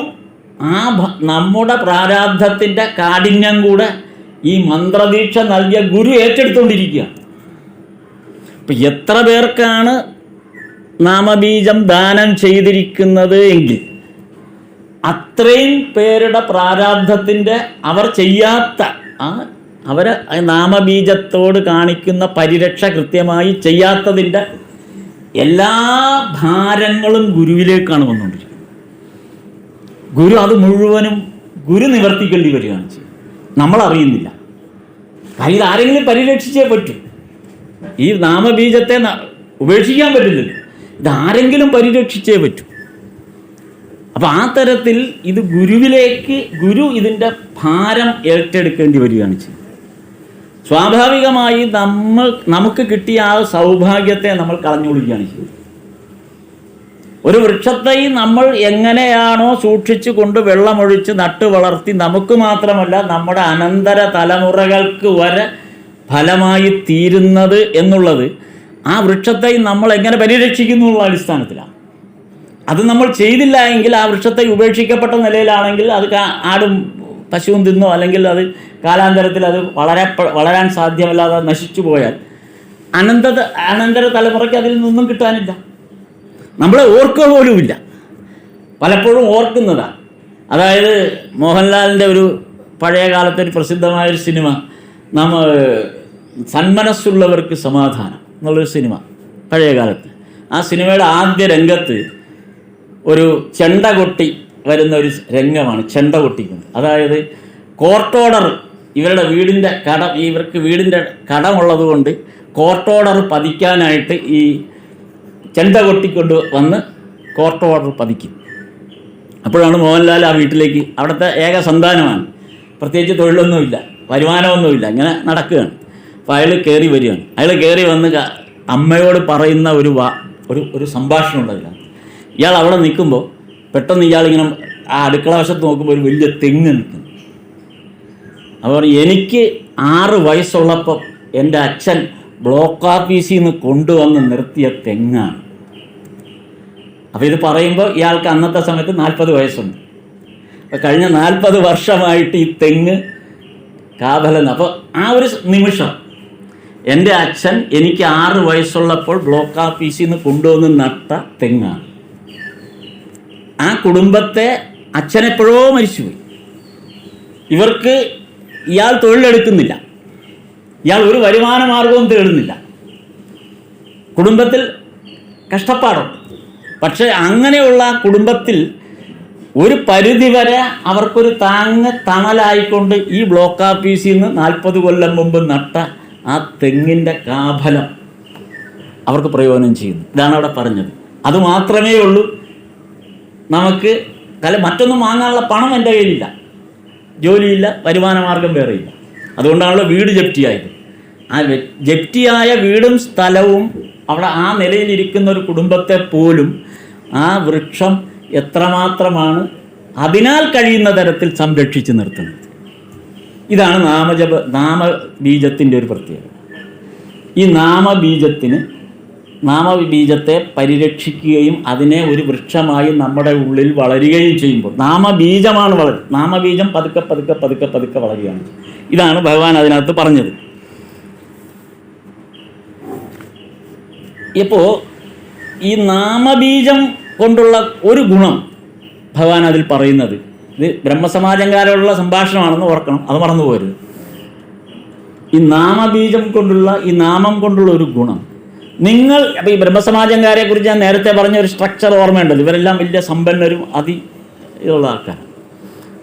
നമ്മുടെ പ്രാരാബ്ധത്തിൻ്റെ കാഠിന്യം കൂടെ ഈ മന്ത്രദീക്ഷ നൽകിയ ഗുരു ഏറ്റെടുത്തുകൊണ്ടിരിക്കുക. ഇപ്പം എത്ര പേർക്കാണ് നാമബീജം ദാനം ചെയ്തിരിക്കുന്നത് എങ്കിൽ അത്രയും പേരുടെ പ്രാരാബ്ധത്തിൻ്റെ അവർ ചെയ്യാത്ത അവരെ നാമബീജത്തോട് കാണിക്കുന്ന പരിരക്ഷ കൃത്യമായി ചെയ്യാത്തതിൻ്റെ എല്ലാ ഭാരങ്ങളും ഗുരുവിലേക്കാണ് വന്നുകൊണ്ടിരിക്കുന്നത്. ഗുരു അത് മുഴുവനും ഗുരു നിവർത്തിക്കേണ്ടി വരികയാണ് ചെയ്യുന്നത്. നമ്മളറിയുന്നില്ല. കാര്യം ഇത് ആരെങ്കിലും പരിരക്ഷിച്ചേ പറ്റൂ. ഈ നാമബീജത്തെ ഉപേക്ഷിക്കാൻ പറ്റില്ലല്ലോ. ഇതാരെങ്കിലും പരിരക്ഷിച്ചേ പറ്റൂ. അപ്പം ആ തരത്തിൽ ഇത് ഗുരുവിലേക്ക് ഗുരു ഭാരം ഏറ്റെടുക്കേണ്ടി വരികയാണ് ചെയ്യുന്നത്. സ്വാഭാവികമായി നമുക്ക് കിട്ടിയ ആ സൗഭാഗ്യത്തെ നമ്മൾ കളഞ്ഞൊളിക്കുകയാണ് ചെയ്യുന്നത്. ഒരു വൃക്ഷത്തെ നമ്മൾ എങ്ങനെയാണോ സൂക്ഷിച്ചു കൊണ്ട് വെള്ളമൊഴിച്ച് നട്ടു വളർത്തി നമുക്ക് മാത്രമല്ല നമ്മുടെ അനന്തര തലമുറകൾക്ക് വരെ ഫലമായി തീരുന്നത് എന്നുള്ളത് ആ വൃക്ഷത്തെ നമ്മൾ എങ്ങനെ പരിരക്ഷിക്കുന്നു എന്നുള്ള അടിസ്ഥാനത്തിലാണ്. അത് നമ്മൾ ചെയ്തില്ല എങ്കിൽ ആ വൃക്ഷത്തെ ഉപേക്ഷിക്കപ്പെട്ട നിലയിലാണെങ്കിൽ അത് ആടും പശുവും തിന്നോ അല്ലെങ്കിൽ അത് കാലാന്തരത്തിൽ അത് വളരാൻ സാധ്യമല്ലാതെ നശിച്ചു പോയാൽ അനന്തര തലമുറയ്ക്ക് അതിൽ നിന്നും കിട്ടാനില്ല. നമ്മളെ ഓർക്കുക പോലുമില്ല. പലപ്പോഴും ഓർക്കുന്നതാണ്. അതായത് മോഹൻലാലിൻ്റെ ഒരു പഴയ കാലത്തെ ഒരു പ്രസിദ്ധമായൊരു സിനിമ സന്മനസ്സുള്ളവർക്ക് സമാധാനം എന്നുള്ളൊരു സിനിമ പഴയ കാലത്ത്. ആ സിനിമയുടെ ആദ്യ രംഗത്ത് ഒരു ചെണ്ട കൊട്ടി വരുന്ന ഒരു രംഗമാണ്. ചെണ്ട കൊട്ടിക്കുന്നത്, അതായത് കോർട്ട് ഓർഡർ ഇവരുടെ ഇവർക്ക് വീടിൻ്റെ കടമുള്ളത് കൊണ്ട് കോർട്ട് ഓർഡർ പതിക്കാനായിട്ട് ഈ ചെണ്ട കൊട്ടിക്കൊണ്ട് വന്ന് കോർട്ട് ഓർഡർ പതിക്കും. അപ്പോഴാണ് മോഹൻലാൽ ആ വീട്ടിലേക്ക്, അവിടുത്തെ ഏക സന്താനമാണ്, പ്രത്യേകിച്ച് തൊഴിലൊന്നുമില്ല, വരുമാനമൊന്നുമില്ല, ഇങ്ങനെ നടക്കുകയാണ്. അപ്പോൾ അയാൾ കയറി വരികയാണ്. അയാൾ കയറി വന്ന് അമ്മയോട് പറയുന്ന ഒരു സംഭാഷണം ഉണ്ടതിലാണ്. ഇയാൾ അവിടെ നിൽക്കുമ്പോൾ പെട്ടെന്ന് ഇയാളിങ്ങനെ ആ അടുക്കള വശത്ത് നോക്കുമ്പോൾ ഒരു വലിയ തെങ്ങ് നിൽക്കുന്നു. അപ്പോൾ എനിക്ക് 6 വയസ്സുള്ളപ്പം എൻ്റെ അച്ഛൻ ബ്ലോക്ക് ഓഫീസിൽ നിന്ന് കൊണ്ടുവന്ന് നിർത്തിയ തെങ്ങാണ്. അപ്പോൾ ഇത് പറയുമ്പോൾ ഇയാൾക്ക് അന്നത്തെ സമയത്ത് 40 വയസ്സുണ്ട്. അപ്പോൾ കഴിഞ്ഞ 40 വർഷമായിട്ട് ഈ തെങ്ങ് കാതലെന്ന്. അപ്പോൾ ആ ഒരു നിമിഷം എൻ്റെ അച്ഛൻ എനിക്ക് 6 വയസ്സുള്ളപ്പോൾ ബ്ലോക്ക് ഓഫീസിൽ നിന്ന് കൊണ്ടുവന്ന് നട്ട തെങ്ങാണ്. ആ കുടുംബത്തെ അച്ഛനെപ്പോഴോ മരിച്ചുപോയി. ഇയാൾ തൊഴിലെടുക്കുന്നില്ല, ഇയാൾ ഒരു വരുമാന മാർഗവും തേടുന്നില്ല, കുടുംബത്തിൽ കഷ്ടപ്പാടുണ്ട്. പക്ഷേ അങ്ങനെയുള്ള കുടുംബത്തിൽ ഒരു പരിധിവരെ അവർക്കൊരു തണലായിക്കൊണ്ട് ഈ ബ്ലോക്ക് ഓഫീസിൽ നിന്ന് 40 കൊല്ലം മുമ്പ് നട്ട ആ തെങ്ങിൻ്റെ കാഫലം അവർക്ക് പ്രയോജനം ചെയ്യുന്നു. ഇതാണ് അവിടെ പറഞ്ഞത്. അതുമാത്രമേ ഉള്ളൂ. നമുക്ക് മറ്റൊന്നും വാങ്ങാനുള്ള പണം എൻ്റെ കയ്യിലില്ല, ജോലിയില്ല, വരുമാന മാർഗം വേറെയില്ല. അതുകൊണ്ടാണല്ലോ വീട് ജപ്തിയായത്. ആ ജപ്തിയായ വീടും സ്ഥലവും അവിടെ ആ നിലയിലിരിക്കുന്ന ഒരു കുടുംബത്തെ പോലും ആ വൃക്ഷം എത്രമാത്രമാണ് അതിനാൽ കഴിയുന്ന തരത്തിൽ സംരക്ഷിച്ച് നിർത്തുന്നത്. ഇതാണ് നാമബീജത്തിൻ്റെ ഒരു പ്രത്യേകത. ഈ നാമബീജത്തെ പരിരക്ഷിക്കുകയും അതിനെ ഒരു വൃക്ഷമായി നമ്മുടെ ഉള്ളിൽ വളരുകയും ചെയ്യുമ്പോൾ നാമബീജമാണ് നാമബീജം പതുക്കെ പതുക്കെ പതുക്കെ പതുക്കെ വളരുകയാണ്. ഇതാണ് ഭഗവാൻ അതിനകത്ത് പറഞ്ഞത്. ഇപ്പോൾ ഈ നാമബീജം കൊണ്ടുള്ള ഒരു ഗുണം ഭഗവാൻ അതിൽ പറയുന്നത്, ഇത് ബ്രഹ്മസമാജംകാരോടുള്ള സംഭാഷണമാണെന്ന് ഓർക്കണം, അത് മറന്നു പോരുത്. ഈ നാമബീജം കൊണ്ടുള്ള ഈ നാമം കൊണ്ടുള്ള ഒരു ഗുണം അപ്പോൾ ഈ ബ്രഹ്മസമാജംകാരെ കുറിച്ച് ഞാൻ നേരത്തെ പറഞ്ഞ ഒരു സ്ട്രക്ചർ ഓർമ്മയുണ്ടല്ലോ. ഇവരെല്ലാം വലിയ സമ്പന്നരും ഇതുള്ള ആൾക്കാരാണ്.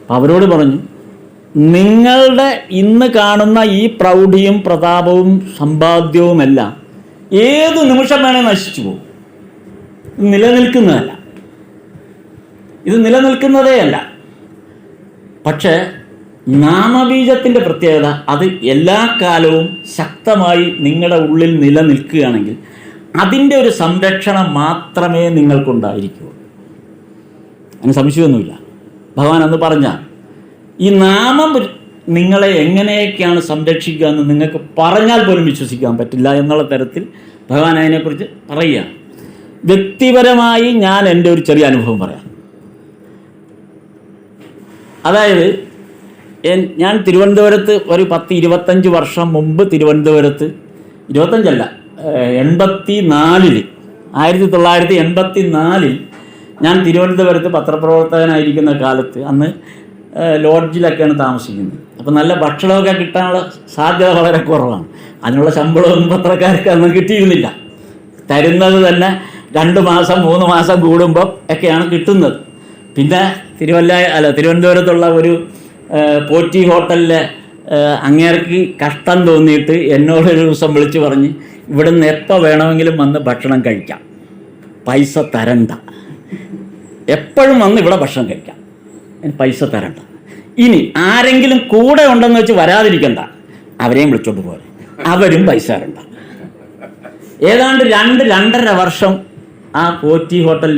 അപ്പം അവരോട് പറഞ്ഞു, നിങ്ങളുടെ ഇന്ന് കാണുന്ന ഈ പ്രൗഢിയും പ്രതാപവും സമ്പാദ്യവുമെല്ലാം ഏത് നിമിഷം വേണേൽ നശിച്ചു പോകും. ഇത് നിലനിൽക്കുന്നതേ അല്ല. പക്ഷേ നാമബീജത്തിൻ്റെ പ്രത്യേകത, അത് എല്ലാ കാലവും ശക്തമായി നിങ്ങളുടെ ഉള്ളിൽ നിലനിൽക്കുകയാണെങ്കിൽ അതിൻ്റെ ഒരു സംരക്ഷണം മാത്രമേ നിങ്ങൾക്കുണ്ടായിരിക്കൂ. അതിന് സംശയമൊന്നുമില്ല. ഭഗവാൻ അന്ന് പറഞ്ഞാൽ ഈ നാമം നിങ്ങളെ എങ്ങനെയൊക്കെയാണ് സംരക്ഷിക്കുക എന്ന് നിങ്ങൾക്ക് പറഞ്ഞാൽ പോലും വിശ്വസിക്കാൻ പറ്റില്ല എന്നുള്ള തരത്തിൽ ഭഗവാൻ അതിനെക്കുറിച്ച് പറയുകയാണ്. വ്യക്തിപരമായി ഞാൻ എൻ്റെ ഒരു ചെറിയ അനുഭവം പറയാം. അതായത് ഞാൻ തിരുവനന്തപുരത്ത് ഒരു 10-25 വർഷം മുമ്പ് തിരുവനന്തപുരത്ത്, 25അല്ല 84, 1984 ഞാൻ തിരുവനന്തപുരത്ത് പത്രപ്രവർത്തകനായിരിക്കുന്ന കാലത്ത് അന്ന് ലോഡ്ജിലൊക്കെയാണ് താമസിക്കുന്നത്. അപ്പോൾ നല്ല ഭക്ഷണമൊക്കെ കിട്ടാനുള്ള സാധ്യത വളരെ കുറവാണ്. അതിനുള്ള ശമ്പളമൊന്നും പത്രക്കാർക്ക് അന്ന് കിട്ടിയിരുന്നില്ല. തരുന്നത് തന്നെ 2 മാസം 3 മാസം കൂടുമ്പോൾ ഒക്കെയാണ് കിട്ടുന്നത്. പിന്നെ തിരുവനന്തപുരത്തുള്ള ഒരു പോറ്റി ഹോട്ടലിലെ അങ്ങേർക്ക് കഷ്ടം തോന്നിയിട്ട് എന്നോടൊരു ദിവസം വിളിച്ച് പറഞ്ഞ്, ഇവിടുന്ന് എപ്പോൾ വേണമെങ്കിലും വന്ന് ഭക്ഷണം കഴിക്കാം, പൈസ തരണ്ട, എപ്പോഴും വന്ന് ഇവിടെ ഭക്ഷണം കഴിക്കാം, പൈസ തരണ്ട. ഇനി ആരെങ്കിലും കൂടെ ഉണ്ടെന്ന് വെച്ച് വരാതിരിക്കണ്ട, അവരെയും വിളിച്ചോണ്ട് പോരെ, അവരും പൈസ തരണ്ട. ഏതാണ്ട് 2-2.5 വർഷം ആ പോറ്റി ഹോട്ടൽ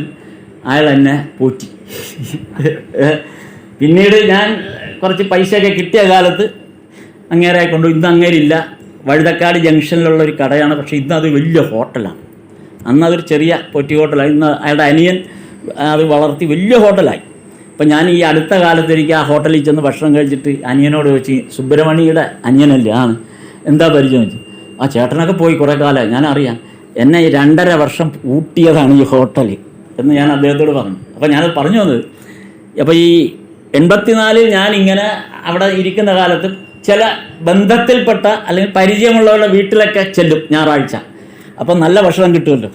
അയാൾ എന്നെ പോറ്റി. പിന്നീട് ഞാൻ കുറച്ച് പൈസയൊക്കെ കിട്ടിയ കാലത്ത് അങ്ങേരെ കൊണ്ടു. ഇന്ന് അങ്ങേരില്ല, വഴുതക്കാട് ജംഗ്ഷനിലുള്ള ഒരു കടയാണ്. പക്ഷേ ഇന്ന് അത് വലിയ ഹോട്ടലാണ്. അന്ന് അതൊരു ചെറിയ പോറ്റി ഹോട്ടലാണ്. ഇന്ന് അയാളുടെ അനിയൻ അത് വളർത്തി വലിയ ഹോട്ടലായി. അപ്പം ഞാൻ ഈ അടുത്ത കാലത്ത് എനിക്ക് ആ ഹോട്ടലിൽ ചെന്ന് ഭക്ഷണം കഴിച്ചിട്ട് അനിയനോട് ചോദിച്ചു, സുബ്രഹ്മണിയുടെ അനിയനല്ലേ? ആണ്. എന്താ പരിചയം വെച്ചു. ആ ചേട്ടനൊക്കെ പോയി കുറേ കാലമായി, ഞാനറിയാം, എന്നെ ഈ 2.5 വർഷം ഊട്ടിയതാണ് ഈ ഹോട്ടൽ എന്ന് ഞാൻ അദ്ദേഹത്തോട് പറഞ്ഞു. അപ്പോൾ ഞാനത് പറഞ്ഞു വന്നത്, അപ്പോൾ ഈ 84 ഞാനിങ്ങനെ അവിടെ ഇരിക്കുന്ന കാലത്ത് ചില ബന്ധത്തിൽപ്പെട്ട അല്ലെങ്കിൽ പരിചയമുള്ളവരുടെ വീട്ടിലൊക്കെ ചെല്ലും ഞായറാഴ്ച. അപ്പം നല്ല ഭക്ഷണം കിട്ടുമല്ലോ,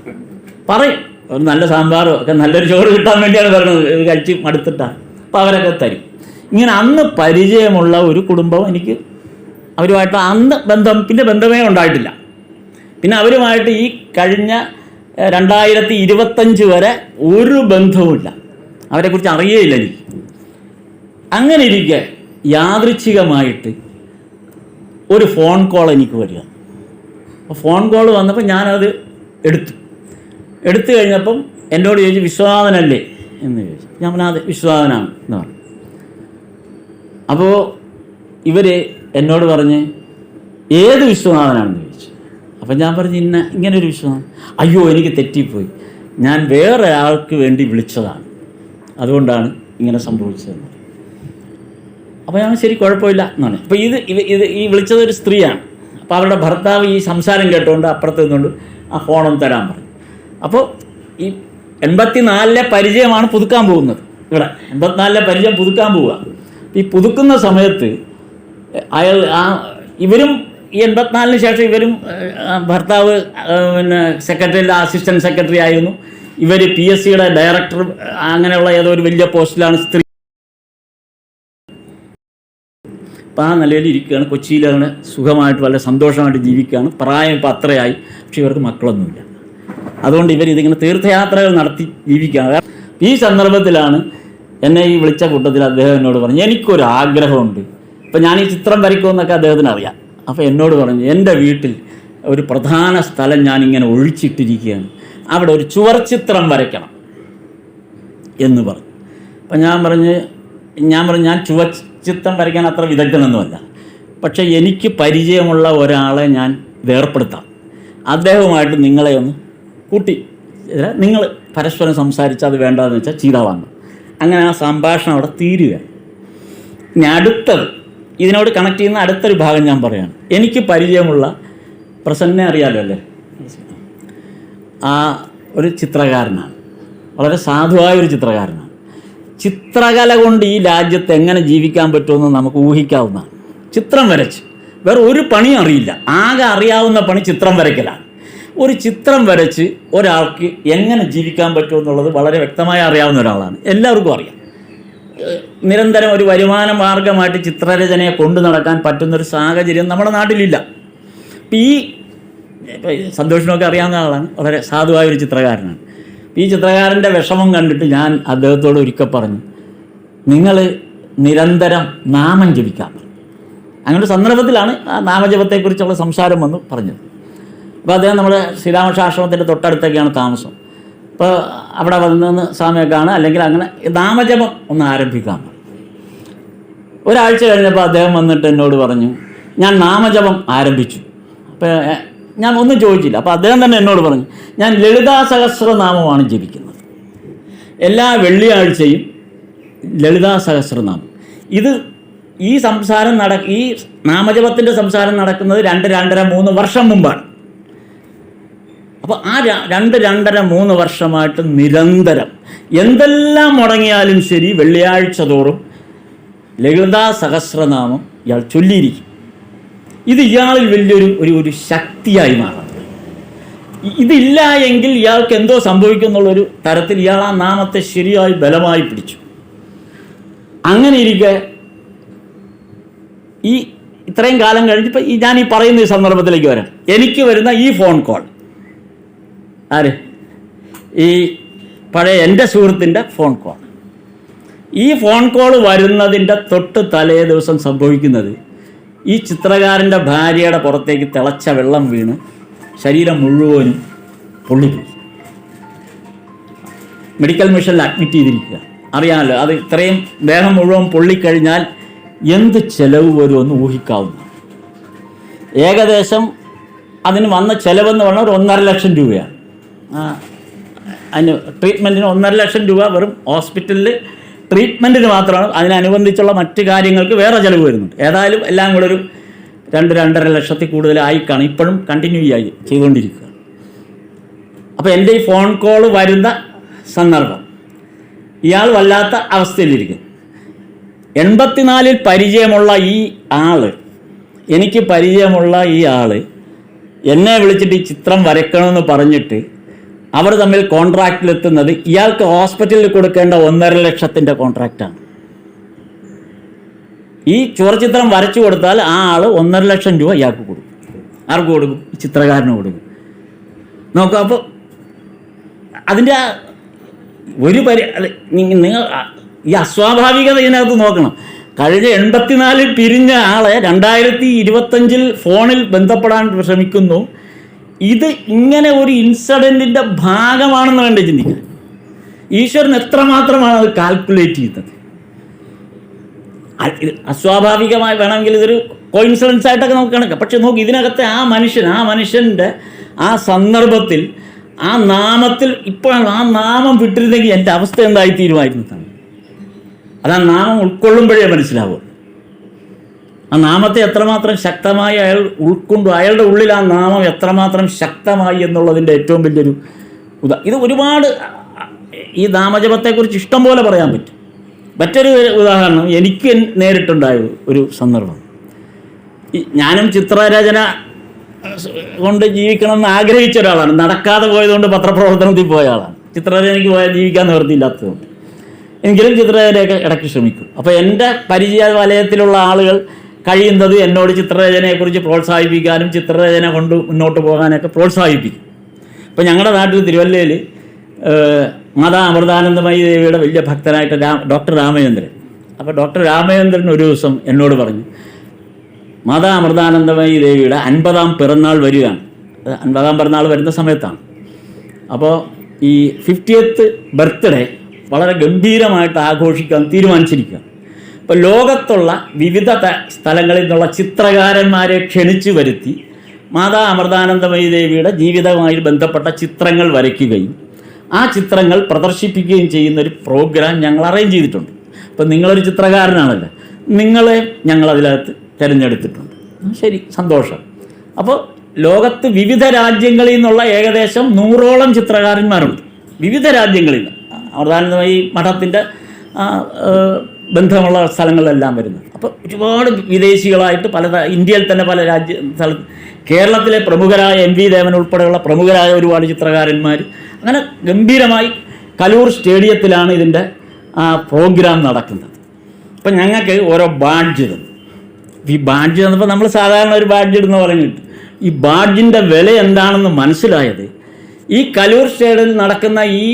പറയും, ഒരു നല്ല സാമ്പാറോ ഒക്കെ നല്ലൊരു ചോറ് കിട്ടാൻ വേണ്ടിയാണ് പറയുന്നത്, കഴിച്ച് മടുത്തിട്ടാണ്. അപ്പോൾ അവരൊക്കെ തരും. ഇങ്ങനെ അന്ന് പരിചയമുള്ള ഒരു കുടുംബം എനിക്ക് അവരുമായിട്ട് അന്ന് പിന്നെ ബന്ധമേ ഉണ്ടായിട്ടില്ല. പിന്നെ അവരുമായിട്ട് ഈ കഴിഞ്ഞ 2025 വരെ ഒരു ബന്ധവുമില്ല, അവരെക്കുറിച്ച് അറിയേയില്ല എനിക്ക്. അങ്ങനെ ഇരിക്കെ യാദൃച്ഛികമായിട്ട് ഒരു ഫോൺ കോൾ എനിക്ക് വരിക. അപ്പോൾ ഫോൺ കോൾ വന്നപ്പോൾ ഞാനത് എടുത്തു കഴിഞ്ഞപ്പം എന്നോട് ചോദിച്ചു, വിശ്വനാഥനല്ലേ എന്ന് ചോദിച്ചു. ഞാൻ പറഞ്ഞാൽ അത് വിശ്വനാഥനാണ് എന്ന് പറഞ്ഞു. അപ്പോൾ ഇവർ എന്നോട് പറഞ്ഞ്, ഏത് വിശ്വനാഥനാണെന്ന് ചോദിച്ചു. അപ്പം ഞാൻ പറഞ്ഞു, ഇങ്ങനൊരു വിശ്വനാഥൻ. അയ്യോ, എനിക്ക് തെറ്റിപ്പോയി, ഞാൻ വേറെ ആൾക്ക് വേണ്ടി വിളിച്ചതാണ്, അതുകൊണ്ടാണ് ഇങ്ങനെ സംഭവിച്ചതെന്ന്. അപ്പോൾ ഞാൻ ശരി, കുഴപ്പമില്ല എന്നാണ്. അപ്പോൾ ഈ വിളിച്ചതൊരു സ്ത്രീയാണ്. അപ്പോൾ അവരുടെ ഭർത്താവ് ഈ സംസാരം കേട്ടുകൊണ്ട് അപ്പുറത്ത് നിന്നുകൊണ്ട് ആ ഫോണൊന്ന് തരാൻ പറഞ്ഞു. അപ്പോൾ ഈ 84 പരിചയമാണ് പുതുക്കാൻ പോകുന്നത്. ഇവിടെ 84 പരിചയം പുതുക്കാൻ പോവുക. ഈ പുതുക്കുന്ന സമയത്ത് ഇവരും ഈ 84 ശേഷം ഇവരും ഭർത്താവ് പിന്നെ സെക്രട്ടറിയുടെ അസിസ്റ്റൻറ്റ് സെക്രട്ടറി ആയിരുന്നു. ഇവർ PSCയുടെ ഡയറക്ടർ അങ്ങനെയുള്ള ഏതോ ഒരു വലിയ പോസ്റ്റിലാണ് സ്ത്രീ. അപ്പോൾ ആ നിലയിൽ ഇരിക്കുകയാണ്, കൊച്ചിയിലാണ്, സുഖമായിട്ട് വളരെ സന്തോഷമായിട്ട് ജീവിക്കുകയാണ്. പ്രായം ഇപ്പോൾ അത്രയായി, പക്ഷേ ഇവർക്ക് മക്കളൊന്നുമില്ല. അതുകൊണ്ട് ഇവരിതിങ്ങനെ തീർത്ഥയാത്രകൾ നടത്തി ജീവിക്കുകയാണ്. ഈ സന്ദർഭത്തിലാണ് എന്നെ ഈ വിളിച്ച കൂട്ടത്തിൽ അദ്ദേഹം എന്നോട് പറഞ്ഞു, എനിക്കൊരു ആഗ്രഹമുണ്ട്, ഇപ്പം ഞാൻ ഈ ചിത്രം വരയ്ക്കുമെന്നൊക്കെ അദ്ദേഹത്തിന് അറിയാം. അപ്പോൾ എന്നോട് പറഞ്ഞു, എൻ്റെ വീട്ടിൽ ഒരു പ്രധാന സ്ഥലം ഞാനിങ്ങനെ ഒഴിച്ചിട്ടിരിക്കുകയാണ്, അവിടെ ഒരു ചുവർ ചിത്രം വരയ്ക്കണം എന്ന് പറഞ്ഞു. അപ്പം ഞാൻ പറഞ്ഞു ഞാൻ ചുവർ ചിത്രം വരയ്ക്കാൻ അത്ര വിദഗ്ധനൊന്നുമല്ല, പക്ഷേ എനിക്ക് പരിചയമുള്ള ഒരാളെ ഞാൻ ഏർപ്പെടുത്താം, അദ്ദേഹവുമായിട്ട് നിങ്ങളെ ഒന്ന് കൂട്ടി നിങ്ങൾ പരസ്പരം സംസാരിച്ച് അത് വേണ്ടതെന്ന് വെച്ചാൽ ചെയ്താവാണ്. അങ്ങനെ ആ സംഭാഷണം അവിടെ തീരുക. ഇനി അടുത്തത്, ഇതിനോട് കണക്ട് ചെയ്യുന്ന അടുത്തൊരു ഭാഗം ഞാൻ പറയുകയാണ്. എനിക്ക് പരിചയമുള്ള, പ്രസന്നെ അറിയാലോ അല്ലേ, ആ ഒരു ചിത്രകാരനാണ്, വളരെ സാധുവായൊരു ചിത്രകാരനാണ്. ചിത്രകല കൊണ്ട് ഈ രാജ്യത്ത് എങ്ങനെ ജീവിക്കാൻ പറ്റുമെന്ന് നമുക്ക് ഊഹിക്കാവുന്നതാണ്. ചിത്രം വരച്ച് വേറെ ഒരു പണി അറിയില്ല, ആകെ അറിയാവുന്ന പണി ചിത്രം വരയ്ക്കലാണ്. ഒരു ചിത്രം വരച്ച് ഒരാൾക്ക് എങ്ങനെ ജീവിക്കാൻ പറ്റുമെന്നുള്ളത് വളരെ വ്യക്തമായി അറിയാവുന്ന ഒരാളാണ്, എല്ലാവർക്കും അറിയാം. നിരന്തരം ഒരു വരുമാന മാർഗമായിട്ട് ചിത്രരചനയെ കൊണ്ടു നടക്കാൻ പറ്റുന്നൊരു സാഹചര്യം നമ്മുടെ നാട്ടിലില്ല. ഈ സന്തോഷിനൊക്കെ അറിയാവുന്ന ആളാണ്, വളരെ സാധുവായൊരു ചിത്രകാരനാണ്. ഈ ചിത്രകാരൻ്റെ വിഷമം കണ്ടിട്ട് ഞാൻ അദ്ദേഹത്തോട് ഒരിക്കൽ പറഞ്ഞു, നിങ്ങൾ നിരന്തരം നാമം ജപിക്കാൻ പറഞ്ഞു. അങ്ങനെ സന്ദർഭത്തിലാണ് ആ നാമജപത്തെക്കുറിച്ചുള്ള സംസാരം വന്ന് പറഞ്ഞത്. അപ്പോൾ അദ്ദേഹം നമ്മുടെ ശ്രീരാമകൃഷ്ണാശ്രമത്തിൻ്റെ തൊട്ടടുത്തൊക്കെയാണ് താമസം. അപ്പോൾ അവിടെ വന്ന് സ്വാമിയെ കാണുക, അല്ലെങ്കിൽ അങ്ങനെ നാമജപം ഒന്ന് ആരംഭിക്കാൻ പറഞ്ഞു. ഒരാഴ്ച കഴിഞ്ഞപ്പോൾ അദ്ദേഹം വന്നിട്ട് എന്നോട് പറഞ്ഞു, ഞാൻ നാമജപം ആരംഭിച്ചു. അപ്പോൾ ഞാൻ ഒന്നും ചോദിച്ചില്ല. അപ്പോൾ അദ്ദേഹം തന്നെ എന്നോട് പറഞ്ഞു, ഞാൻ ലളിതാ സഹസ്രനാമമാണ് ജപിക്കുന്നത്, എല്ലാ വെള്ളിയാഴ്ചയും ലളിതാ സഹസ്രനാമം. ഇത് ഈ നാമജപത്തിൻ്റെ സംസാരം നടക്കുന്നത് 2-2.5-3 വർഷം മുമ്പാണ്. അപ്പോൾ ആ 2-2.5-3 വർഷമായിട്ട് നിരന്തരം എന്തെല്ലാം മുടങ്ങിയാലും ശരി വെള്ളിയാഴ്ച തോറും ലളിതാ സഹസ്രനാമം ഇയാൾ ചൊല്ലിയിരിക്കും. ഇത് ഇയാളിൽ വലിയൊരു ഒരു ശക്തിയായി മാറും. ഇതില്ല എങ്കിൽ ഇയാൾക്ക് എന്തോ സംഭവിക്കുന്നുള്ളൊരു തരത്തിൽ ഇയാൾ ആ നാമത്തെ ശരിയായി ബലമായി പിടിച്ചു. അങ്ങനെ ഇരിക്കെ ഇത്രയും കാലം കഴിഞ്ഞപ്പോൾ ഞാൻ ഈ പറയുന്ന ഈ സന്ദർഭത്തിലേക്ക് വരാം. എനിക്ക് വരുന്ന ഈ ഫോൺ കോൾ ഈ പഴയ എൻ്റെ സുഹൃത്തിൻ്റെ ഫോൺ കോൾ. ഈ ഫോൺ കോൾ വരുന്നതിൻ്റെ തൊട്ട് തലേ ദിവസം സംഭവിക്കുന്നത് ഈ ചിത്രകാരൻ്റെ ഭാര്യയുടെ പുറത്തേക്ക് തിളച്ച വെള്ളം വീണ് ശരീരം മുഴുവനും പൊള്ളിപ്പോയി. മെഡിക്കൽ മിഷനിൽ അഡ്മിറ്റ് ചെയ്തിരിക്കുക. അറിയാമല്ലോ, അത് ഇത്രയും ദേഹം മുഴുവൻ പൊള്ളിക്കഴിഞ്ഞാൽ എന്ത് ചെലവ് വരുമെന്ന് ഊഹിക്കാവുന്ന. ഏകദേശം അതിന് വന്ന ചിലവെന്ന് പറഞ്ഞാൽ ഒരു 1.5 ലക്ഷം രൂപയാണ്. അതിന് ട്രീറ്റ്മെൻറ്റിന് 1.5 ലക്ഷം രൂപ വെറും ഹോസ്പിറ്റലിൽ ട്രീറ്റ്മെൻറ്റിന് മാത്രമാണ്. അതിനനുബന്ധിച്ചുള്ള മറ്റ് കാര്യങ്ങൾക്ക് വേറെ ചിലവ് വരുന്നുണ്ട്. ഏതായാലും എല്ലാം കൂടെ ഒരു 2-2.5 ലക്ഷത്തിൽ കൂടുതലായി കാണും. ഇപ്പോഴും കണ്ടിന്യൂ ചെയ്തുകൊണ്ടിരിക്കുക. അപ്പോൾ എൻ്റെ ഈ ഫോൺ കോൾ വരുന്ന സന്ദർഭം ഇയാൾ വല്ലാത്ത അവസ്ഥയിലിരിക്കും. 84-ൽ പരിചയമുള്ള ഈ ആള്, എനിക്ക് പരിചയമുള്ള ഈ ആള് എന്നെ വിളിച്ചിട്ട് ഈ ചിത്രം വരയ്ക്കണമെന്ന് പറഞ്ഞിട്ട് അവർ തമ്മിൽ കോൺട്രാക്റ്റിലെത്തുന്നത് ഇയാൾക്ക് ഹോസ്പിറ്റലിൽ കൊടുക്കേണ്ട 1.5 ലക്ഷത്തിൻ്റെ കോൺട്രാക്റ്റാണ്. ഈ ചുവർച്ചിത്രം വരച്ചു കൊടുത്താൽ ആ ആൾ 1.5 ലക്ഷം രൂപ ഇയാൾക്ക് കൊടുക്കും. ആർക്ക് കൊടുക്കും? ചിത്രകാരന് കൊടുക്കും. നോക്കാം. അപ്പോൾ അതിൻ്റെ ഒരു നിങ്ങൾ ഈ അസ്വാഭാവികത ഇതിനകത്ത് നോക്കണം. കഴിഞ്ഞ 84-ൽ പിരിഞ്ഞ ആളെ 2025-ൽ ഫോണിൽ ബന്ധപ്പെടാൻ ശ്രമിക്കുന്നു. ഇത് ഇങ്ങനെ ഒരു ഇൻസിഡൻറ്റിൻ്റെ ഭാഗമാണെന്ന് വേണ്ട ചിന്തിക്കാൻ. ഈശ്വരൻ എത്രമാത്രമാണ് അത് കാൽക്കുലേറ്റ് ചെയ്യുന്നത്. അസ്വാഭാവികമായി വേണമെങ്കിൽ ഇതൊരു കോയിൻസിഡൻസ് ആയിട്ടൊക്കെ നമുക്ക് കണക്കാം. പക്ഷെ നോക്ക്, ഇതിനകത്തെ ആ മനുഷ്യൻ്റെ ആ സന്ദർഭത്തിൽ ആ നാമത്തിൽ ഇപ്പോഴാണ് ആ നാമം വിട്ടിരുന്നെങ്കിൽ എൻ്റെ അവസ്ഥ എന്തായിത്തീരുമായിരുന്നതാണ്. അത് ആ നാമം ഉൾക്കൊള്ളുമ്പോഴേ മനസ്സിലാവും. ആ നാമത്തെ എത്രമാത്രം ശക്തമായി അയാൾ ഉൾക്കൊണ്ടു, അയാളുടെ ഉള്ളിൽ ആ നാമം എത്രമാത്രം ശക്തമായി എന്നുള്ളതിൻ്റെ ഏറ്റവും വലിയൊരു ഇത് ഒരുപാട് ഈ നാമജപത്തെക്കുറിച്ച് ഇഷ്ടം പോലെ പറയാൻ പറ്റും. മറ്റൊരു ഉദാഹരണം എനിക്ക് നേരിട്ടുണ്ടായ ഒരു സന്ദർഭം. ഞാനും ചിത്രരചന കൊണ്ട് ജീവിക്കണമെന്ന് ആഗ്രഹിച്ച ഒരാളാണ്. നടക്കാതെ പോയതുകൊണ്ട് പത്രപ്രവർത്തനത്തിൽ പോയ ആളാണ്. ചിത്രരചനയ്ക്ക് പോയാൽ ജീവിക്കാൻ നിവൃത്തിയില്ലാത്തതുകൊണ്ട് എങ്കിലും ചിത്രരചനയൊക്കെ ഇടയ്ക്ക് ശ്രമിക്കും. അപ്പോൾ എൻ്റെ പരിചയ വലയത്തിലുള്ള ആളുകൾ കഴിയുന്നത് എന്നോട് ചിത്രരചനയെക്കുറിച്ച് പ്രോത്സാഹിപ്പിക്കാനും ചിത്രരചന കൊണ്ട് മുന്നോട്ട് പോകാനൊക്കെ പ്രോത്സാഹിപ്പിക്കും. ഇപ്പോൾ ഞങ്ങളുടെ നാട്ടിൽ തിരുവല്ലയിൽ മാതാ അമൃതാനന്ദമയി ദേവിയുടെ വലിയ ഭക്തനായിട്ട് ഡോക്ടർ രാമചന്ദ്രൻ. അപ്പോൾ ഡോക്ടർ രാമചന്ദ്രൻ ഒരു ദിവസം എന്നോട് പറഞ്ഞു, മാതാ അമൃതാനന്ദമയി ദേവിയുടെ 50-ാം പിറന്നാൾ വരികയാണ്. 50-ാം പിറന്നാൾ വരുന്ന സമയത്താണ്. അപ്പോൾ ഈ 50th ബർത്ത്ഡേ വളരെ ഗംഭീരമായിട്ട് ആഘോഷിക്കാൻ തീരുമാനിച്ചിരിക്കുക. അപ്പോൾ ലോകത്തുള്ള വിവിധ സ്ഥലങ്ങളിൽ നിന്നുള്ള ചിത്രകാരന്മാരെ ക്ഷണിച്ചു വരുത്തി മാതാ അമൃതാനന്ദമയി ദേവിയുടെ ജീവിതവുമായി ബന്ധപ്പെട്ട ചിത്രങ്ങൾ വരയ്ക്കുകയും ആ ചിത്രങ്ങൾ പ്രദർശിപ്പിക്കുകയും ചെയ്യുന്നൊരു പ്രോഗ്രാം ഞങ്ങൾ അറേഞ്ച് ചെയ്തിട്ടുണ്ട്. അപ്പോൾ നിങ്ങളൊരു ചിത്രകാരനാണല്ലോ, നിങ്ങളെ ഞങ്ങളതിനകത്ത് തിരഞ്ഞെടുത്തിട്ടുണ്ട്. ശരി, സന്തോഷം. അപ്പോൾ ലോകത്ത് വിവിധ രാജ്യങ്ങളിൽ നിന്നുള്ള ഏകദേശം 100ഓളം ചിത്രകാരന്മാരുണ്ട്. വിവിധ രാജ്യങ്ങളിൽ നിന്ന് അമൃതാനന്ദമയി മഠത്തിൻ്റെ ബന്ധമുള്ള സ്ഥലങ്ങളിലെല്ലാം വരുന്നത്. അപ്പോൾ ഒരുപാട് വിദേശികളായിട്ട് ഇന്ത്യയിൽ തന്നെ പല കേരളത്തിലെ പ്രമുഖരായ MV ദേവൻ ഉൾപ്പെടെയുള്ള പ്രമുഖരായ ഒരുപാട് ചിത്രകാരന്മാർ, അങ്ങനെ ഗംഭീരമായി കലൂർ സ്റ്റേഡിയത്തിലാണ് ഇതിൻ്റെ പ്രോഗ്രാം നടക്കുന്നത്. അപ്പം ഞങ്ങൾക്ക് ഓരോ ബാഡ്ജ് തന്നു. ഈ ബാഡ്ജ് തന്നപ്പോൾ നമ്മൾ സാധാരണ ഒരു ബാഡ്ജ് ഇടുന്ന പറഞ്ഞിട്ട് ഈ ബാഡ്ജിൻ്റെ വില എന്താണെന്ന് മനസ്സിലായത് ഈ കലൂർ സ്റ്റേഡിയത്തിൽ നടക്കുന്ന ഈ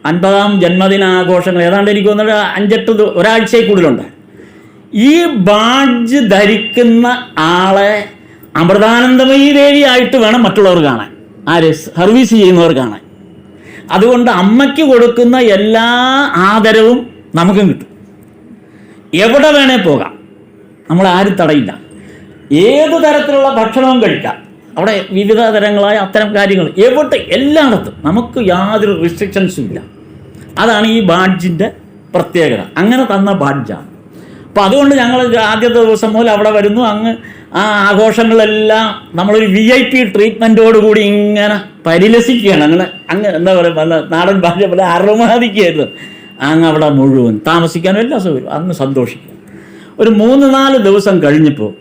50-ാം ജന്മദിനാഘോഷങ്ങൾ ഏതാണ്ട് എനിക്ക് തോന്നുന്നത് 5-8 ഒരാഴ്ചയിൽ കൂടുതലുണ്ട്. ഈ ബാഡ്ജ് ധരിക്കുന്ന ആളെ അമൃതാനന്ദമയി ദേവി ആയിട്ട് വേണം മറ്റുള്ളവർ കാണാൻ, സർവീസ് ചെയ്യുന്നവർ കാണാൻ. അതുകൊണ്ട് അമ്മയ്ക്ക് കൊടുക്കുന്ന എല്ലാ ആദരവും നമുക്കും കിട്ടും. എവിടെ വേണേ പോകാം, നമ്മളാരും തടയില്ല. ഏത് തരത്തിലുള്ള ഭക്ഷണവും കഴിക്കാം. അവിടെ വിവിധ തരങ്ങളായ അത്തരം കാര്യങ്ങൾ എല്ലായിടത്തും നമുക്ക് യാതൊരു റിസ്ട്രിക്ഷൻസും ഇല്ല. അതാണ് ഈ ബാഡ്ജിൻ്റെ പ്രത്യേകത. അങ്ങനെ തന്ന ബാഡ്ജാണ്. അപ്പോൾ അതുകൊണ്ട് ഞങ്ങൾ ആദ്യത്തെ ദിവസം മുതൽ അവിടെ വരുന്നു. അങ്ങ് ആ ആഘോഷങ്ങളെല്ലാം നമ്മളൊരു VIP ട്രീറ്റ്മെൻറ്റോടുകൂടി ഇങ്ങനെ പരിലസിക്കുകയാണ്. അങ്ങ് എന്താ പറയുക, നാടൻ ഭാഷ പോലെ അറുമാദിക്കുകയായിരുന്നു. അങ്ങ് അവിടെ മുഴുവൻ താമസിക്കാനും എല്ലാ സൗകര്യവും അങ്ങ് സന്തോഷിക്കുക. ഒരു 3-4 ദിവസം കഴിഞ്ഞപ്പോൾ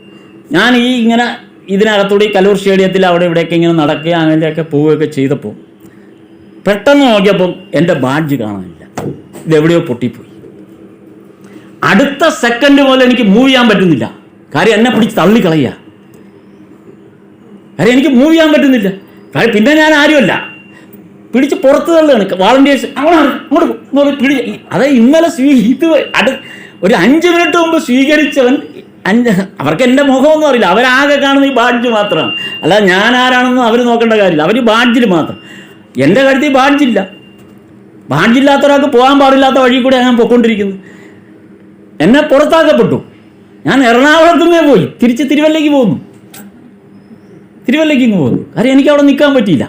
ഞാൻ ഇങ്ങനെ ഇതിനകത്തൂടെ ഈ കലൂർ സ്റ്റേഡിയത്തിൽ അവിടെ ഇവിടെയൊക്കെ ഇങ്ങനെ നടക്കുക അങ്ങനെയൊക്കെ പോവുകയൊക്കെ ചെയ്തപ്പോൾ പെട്ടെന്ന് നോക്കിയപ്പം എൻ്റെ ബാഡ്ജ് കാണാനില്ല. ഇതെവിടെയോ പൊട്ടിപ്പോയി. അടുത്ത സെക്കൻഡ് പോലെ എനിക്ക് മൂവ് ചെയ്യാൻ പറ്റുന്നില്ല. കാര്യം എന്നെ പിടിച്ച് തള്ളിക്കളയുക. കാര്യം എനിക്ക് മൂവ് ചെയ്യാൻ പറ്റുന്നില്ല. കാര്യം പിന്നെ ഞാൻ ആരുമല്ല, പിടിച്ച് പുറത്ത് തള്ളുകയാണ് വാളണ്ടിയേഴ്സ്. അങ്ങോട്ട് പിടിച്ച് അതായത് ഇന്നലെ ഒരു 5 മിനിറ്റ് മുമ്പ് സ്വീകരിച്ചവൻ അവർക്ക് എൻ്റെ മുഖമൊന്നും അറിയില്ല. അവരാകെ കാണുന്ന ഈ ബാഡ്ജ് മാത്രമാണ്. അല്ലാതെ ഞാൻ ആരാണെന്നും അവർ നോക്കേണ്ട കാര്യമില്ല. അവർ ബാഡ്ജിൽ മാത്രം. എൻ്റെ കാര്യത്തിൽ ബാഡ്ജില്ല. ബാഡ്ജില്ലാത്ത ഒരാൾക്ക് പോകാൻ പാടില്ലാത്ത വഴി കൂടെ ഞാൻ പോയിക്കൊണ്ടിരിക്കുന്നു. എന്നെ പുറത്താക്കപ്പെട്ടു. ഞാൻ എറണാകുളത്തു നിന്നേ പോയി തിരിച്ച് തിരുവല്ലയ്ക്ക് പോകുന്നു. കാര്യം എനിക്ക് അവിടെ നിൽക്കാൻ പറ്റിയില്ല.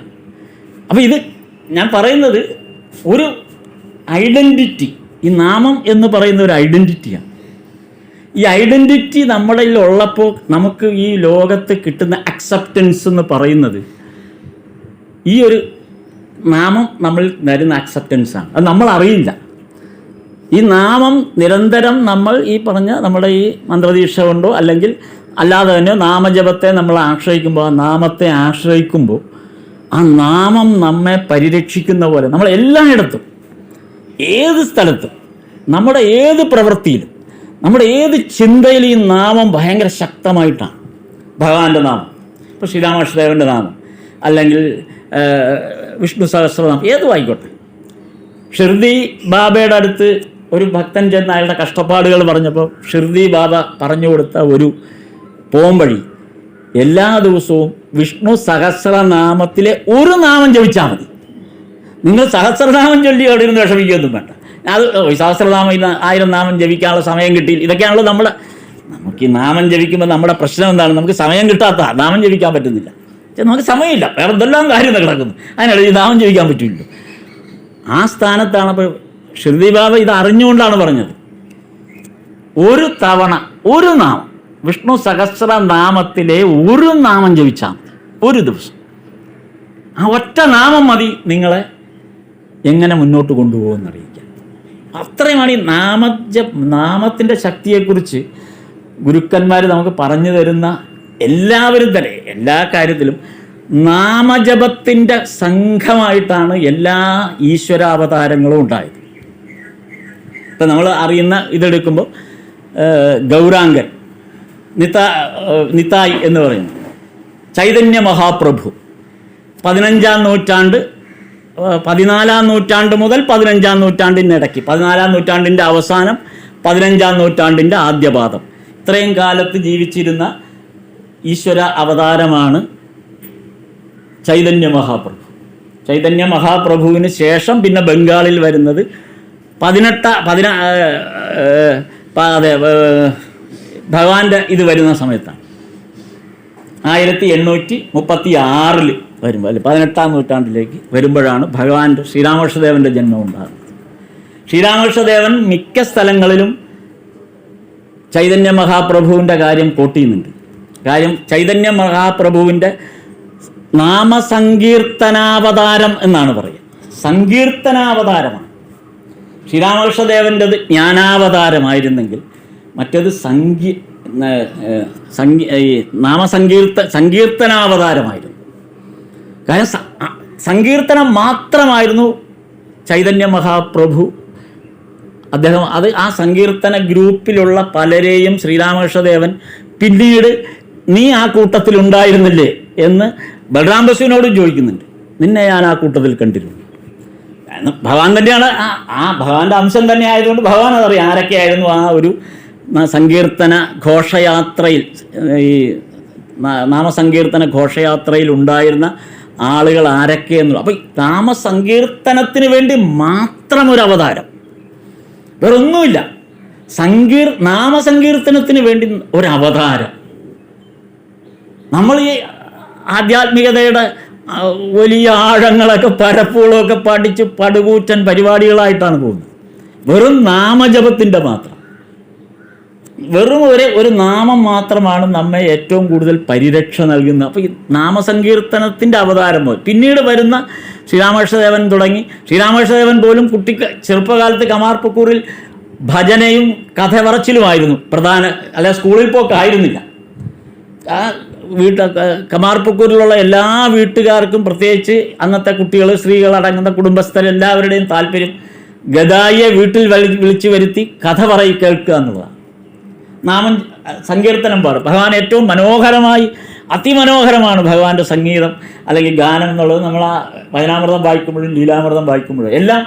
അപ്പോൾ ഇത് ഞാൻ പറയുന്നത് ഒരു ഐഡൻറ്റിറ്റി, ഈ നാമം എന്ന് പറയുന്ന ഒരു ഐഡൻറ്റിറ്റിയാണ്. ഈ ഐഡൻറ്റിറ്റി നമ്മുടെ ഉള്ളപ്പോൾ നമുക്ക് ഈ ലോകത്ത് കിട്ടുന്ന അക്സെപ്റ്റൻസ് എന്ന് പറയുന്നത് ഈ ഒരു നാമം നമ്മൾ തരുന്ന അക്സെപ്റ്റൻസാണ്. അത് നമ്മൾ അറിയില്ല. ഈ നാമം നിരന്തരം നമ്മൾ ഈ പറഞ്ഞ നമ്മുടെ ഈ മന്ത്രദീക്ഷ കൊണ്ടോ അല്ലെങ്കിൽ അല്ലാതെ തന്നെ നാമജപത്തെ നമ്മൾ ആശ്രയിക്കുമ്പോൾ, ആ നാമത്തെ ആശ്രയിക്കുമ്പോൾ ആ നാമം നമ്മെ പരിരക്ഷിക്കുന്ന പോലെ നമ്മൾ എല്ലായിടത്തും, ഏത് സ്ഥലത്തും, നമ്മുടെ ഏത് പ്രവൃത്തിയിലും, നമ്മുടെ ഏത് ചിന്തയിലും ഈ നാമം ഭയങ്കര ശക്തമായിട്ടാണ്. ഭഗവാന്റെ നാമം, ഇപ്പോൾ ശ്രീരാമകൃഷ്ണദേവൻ്റെ നാമം, അല്ലെങ്കിൽ വിഷ്ണു സഹസ്രനാമം, ഏതും ആയിക്കോട്ടെ. ഷിർദി ബാബയുടെ അടുത്ത് ഒരു ഭക്തൻ ചെന്ന് അയാളുടെ കഷ്ടപ്പാടുകൾ പറഞ്ഞപ്പോൾ ഷിർദി ബാബ പറഞ്ഞു കൊടുത്ത ഒരു പോംവഴി, എല്ലാ ദിവസവും വിഷ്ണു സഹസ്രനാമത്തിലെ ഒരു നാമം ജപിച്ചാൽ മതി. നിങ്ങൾ സഹസ്രനാമം ചൊല്ലി അവിടെ ഇരുന്ന് വിഷമിക്കുകയൊന്നും വേണ്ട. അത് സഹസ്രനാമം 1000 നാമം ജപിക്കാനുള്ള സമയം കിട്ടിയില്ല. ഇതൊക്കെയാണല്ലോ നമുക്ക് ഈ നാമം ജപിക്കുമ്പോൾ നമ്മുടെ പ്രശ്നം എന്താണ്? നമുക്ക് സമയം കിട്ടാത്ത, നാമം ജപിക്കാൻ പറ്റുന്നില്ല. നമുക്ക് സമയമില്ല, വേറെ എന്തെല്ലാം കാര്യം കിടക്കുന്നു. അതിനിടെ ഈ നാമം ജപിക്കാൻ പറ്റില്ല. ആ സ്ഥാനത്താണ് അപ്പോൾ ഷിർദി ബാബ ഇത് അറിഞ്ഞുകൊണ്ടാണ് പറഞ്ഞത്, ഒരു തവണ ഒരു നാമം, വിഷ്ണു സഹസ്രനാമത്തിലെ ഒരു നാമം ജപിച്ചാൽ മതി ഒരു ദിവസം. ആ ഒറ്റ നാമം മതി നിങ്ങളെ എങ്ങനെ മുന്നോട്ട് കൊണ്ടുപോകുമെന്നറിയിക്കാൻ. അത്രയുമാണ് ഈ നാമത്തിൻ്റെ ശക്തിയെക്കുറിച്ച് ഗുരുക്കന്മാർ നമുക്ക് പറഞ്ഞു തരുന്ന. എല്ലാവരും തന്നെ എല്ലാ കാര്യത്തിലും നാമജപത്തിൻ്റെ സംഘമായിട്ടാണ് എല്ലാ ഈശ്വരാവതാരങ്ങളും ഉണ്ടായത്. ഇപ്പം നമ്മൾ അറിയുന്ന ഇതെടുക്കുമ്പോൾ ഗൗരാംഗൻ, നിതായ് എന്ന് പറയുന്നു, ചൈതന്യ മഹാപ്രഭു 15-ാം നൂറ്റാണ്ട്, 14-ാം നൂറ്റാണ്ട് മുതൽ 15-ാം നൂറ്റാണ്ടിനിടയ്ക്ക്, 14-ാം നൂറ്റാണ്ടിൻ്റെ അവസാനം, 15-ാം നൂറ്റാണ്ടിൻ്റെ ആദ്യപാദം, ഇത്രയും കാലത്ത് ജീവിച്ചിരുന്ന ഈശ്വര അവതാരമാണ് ചൈതന്യ മഹാപ്രഭു. ചൈതന്യ മഹാപ്രഭുവിന് ശേഷം പിന്നെ ബംഗാളിൽ വരുന്നത് ഭഗവാന്റെ ഇത് വരുന്ന സമയത്താണ് 1836 വരുമ്പോൾ, അല്ലെ 18-ാം നൂറ്റാണ്ടിലേക്ക് വരുമ്പോഴാണ് ഭഗവാന്റെ ശ്രീരാമകൃഷ്ണദേവൻ്റെ ജന്മം ഉണ്ടാകുന്നത്. ശ്രീരാമകൃഷ്ണദേവൻ മിക്ക സ്ഥലങ്ങളിലും ചൈതന്യ മഹാപ്രഭുവിൻ്റെ കാര്യം കോട്ട് ചെയ്യുന്നുണ്ട്. കാര്യം ചൈതന്യ മഹാപ്രഭുവിൻ്റെ നാമസങ്കീർത്തനാവതാരം എന്നാണ് പറയുക. സങ്കീർത്തനാവതാരമാണ്. ശ്രീരാമകൃഷ്ണദേവൻ്റെത് ജ്ഞാനാവതാരമായിരുന്നെങ്കിൽ മറ്റേത് സങ്കീർത്തനാവതാരമായിരുന്നു. കാരണം സങ്കീർത്തനം മാത്രമായിരുന്നു ചൈതന്യ മഹാപ്രഭു. അദ്ദേഹം ആ സങ്കീർത്തന ഗ്രൂപ്പിലുള്ള പലരെയും ശ്രീരാമകൃഷ്ണദേവൻ പിന്നീട് നീ ആ കൂട്ടത്തിലുണ്ടായിരുന്നില്ലേ എന്ന് ബലറാം ബസുവിനോടും ചോദിക്കുന്നുണ്ട്. നിന്നെ ഞാൻ ആ കൂട്ടത്തിൽ കണ്ടിരുന്നു. ഭഗവാൻ തന്നെയാണ്, ആ ഭഗവാന്റെ അംശം തന്നെ ആയതുകൊണ്ട് ഭഗവാൻ അതറിയാം ആരൊക്കെയായിരുന്നു ആ ഒരു സങ്കീർത്തന ഘോഷയാത്രയിൽ, ഈ നാമസങ്കീർത്തന ഘോഷയാത്രയിൽ ഉണ്ടായിരുന്ന ആളുകൾ ആരൊക്കെയെന്നുള്ളു. അപ്പോൾ നാമസങ്കീർത്തനത്തിന് വേണ്ടി മാത്രം ഒരു അവതാരം, വേറൊന്നുമില്ല. നാമസങ്കീർത്തനത്തിന് വേണ്ടി ഒരു അവതാരം. നമ്മൾ ഈ ആധ്യാത്മികതയുടെ വലിയ ആഴങ്ങളൊക്കെ പരപ്പുകളൊക്കെ പഠിച്ച് പടുകൂറ്റൻ പരിപാടികളായിട്ടാണ് പോകുന്നത്. വെറും നാമജപത്തിൻ്റെ മാത്രം, വെറും ഒരു നാമം മാത്രമാണ് നമ്മെ ഏറ്റവും കൂടുതൽ പരിരക്ഷ നൽകുന്നത്. അപ്പോൾ ഈ നാമസങ്കീർത്തനത്തിൻ്റെ അവതാരം പോലും പിന്നീട് വരുന്ന ശ്രീരാമകൃഷ്ണദേവൻ തുടങ്ങി, ശ്രീരാമകൃഷ്ണദേവൻ പോലും ചെറുപ്പകാലത്ത് കമാർപുക്കൂറിൽ ഭജനയും കഥ പറച്ചിലുമായിരുന്നു പ്രധാന, അല്ല സ്കൂളിൽ പോക്കായിരുന്നില്ല. ആ കമാർപുക്കൂരിലുള്ള എല്ലാ വീട്ടുകാർക്കും, പ്രത്യേകിച്ച് അന്നത്തെ കുട്ടികൾ, സ്ത്രീകളടങ്ങുന്ന കുടുംബസ്ഥരെല്ലാവരുടെയും താല്പര്യം ഗദായിയെ വീട്ടിൽ വിളിച്ചു വരുത്തി കഥ കേൾക്കുക എന്നുള്ളതാണ്. നാമം സങ്കീർത്തനം പാടും. ഭഗവാൻ ഏറ്റവും മനോഹരമായി, അതിമനോഹരമാണ് ഭഗവാന്റെ സംഗീതം അല്ലെങ്കിൽ ഗാനം എന്നുള്ളത്. നമ്മൾ ആ ഭജനാമൃതം വായിക്കുമ്പോഴും ലീലാമൃതം വായിക്കുമ്പോഴും എല്ലാം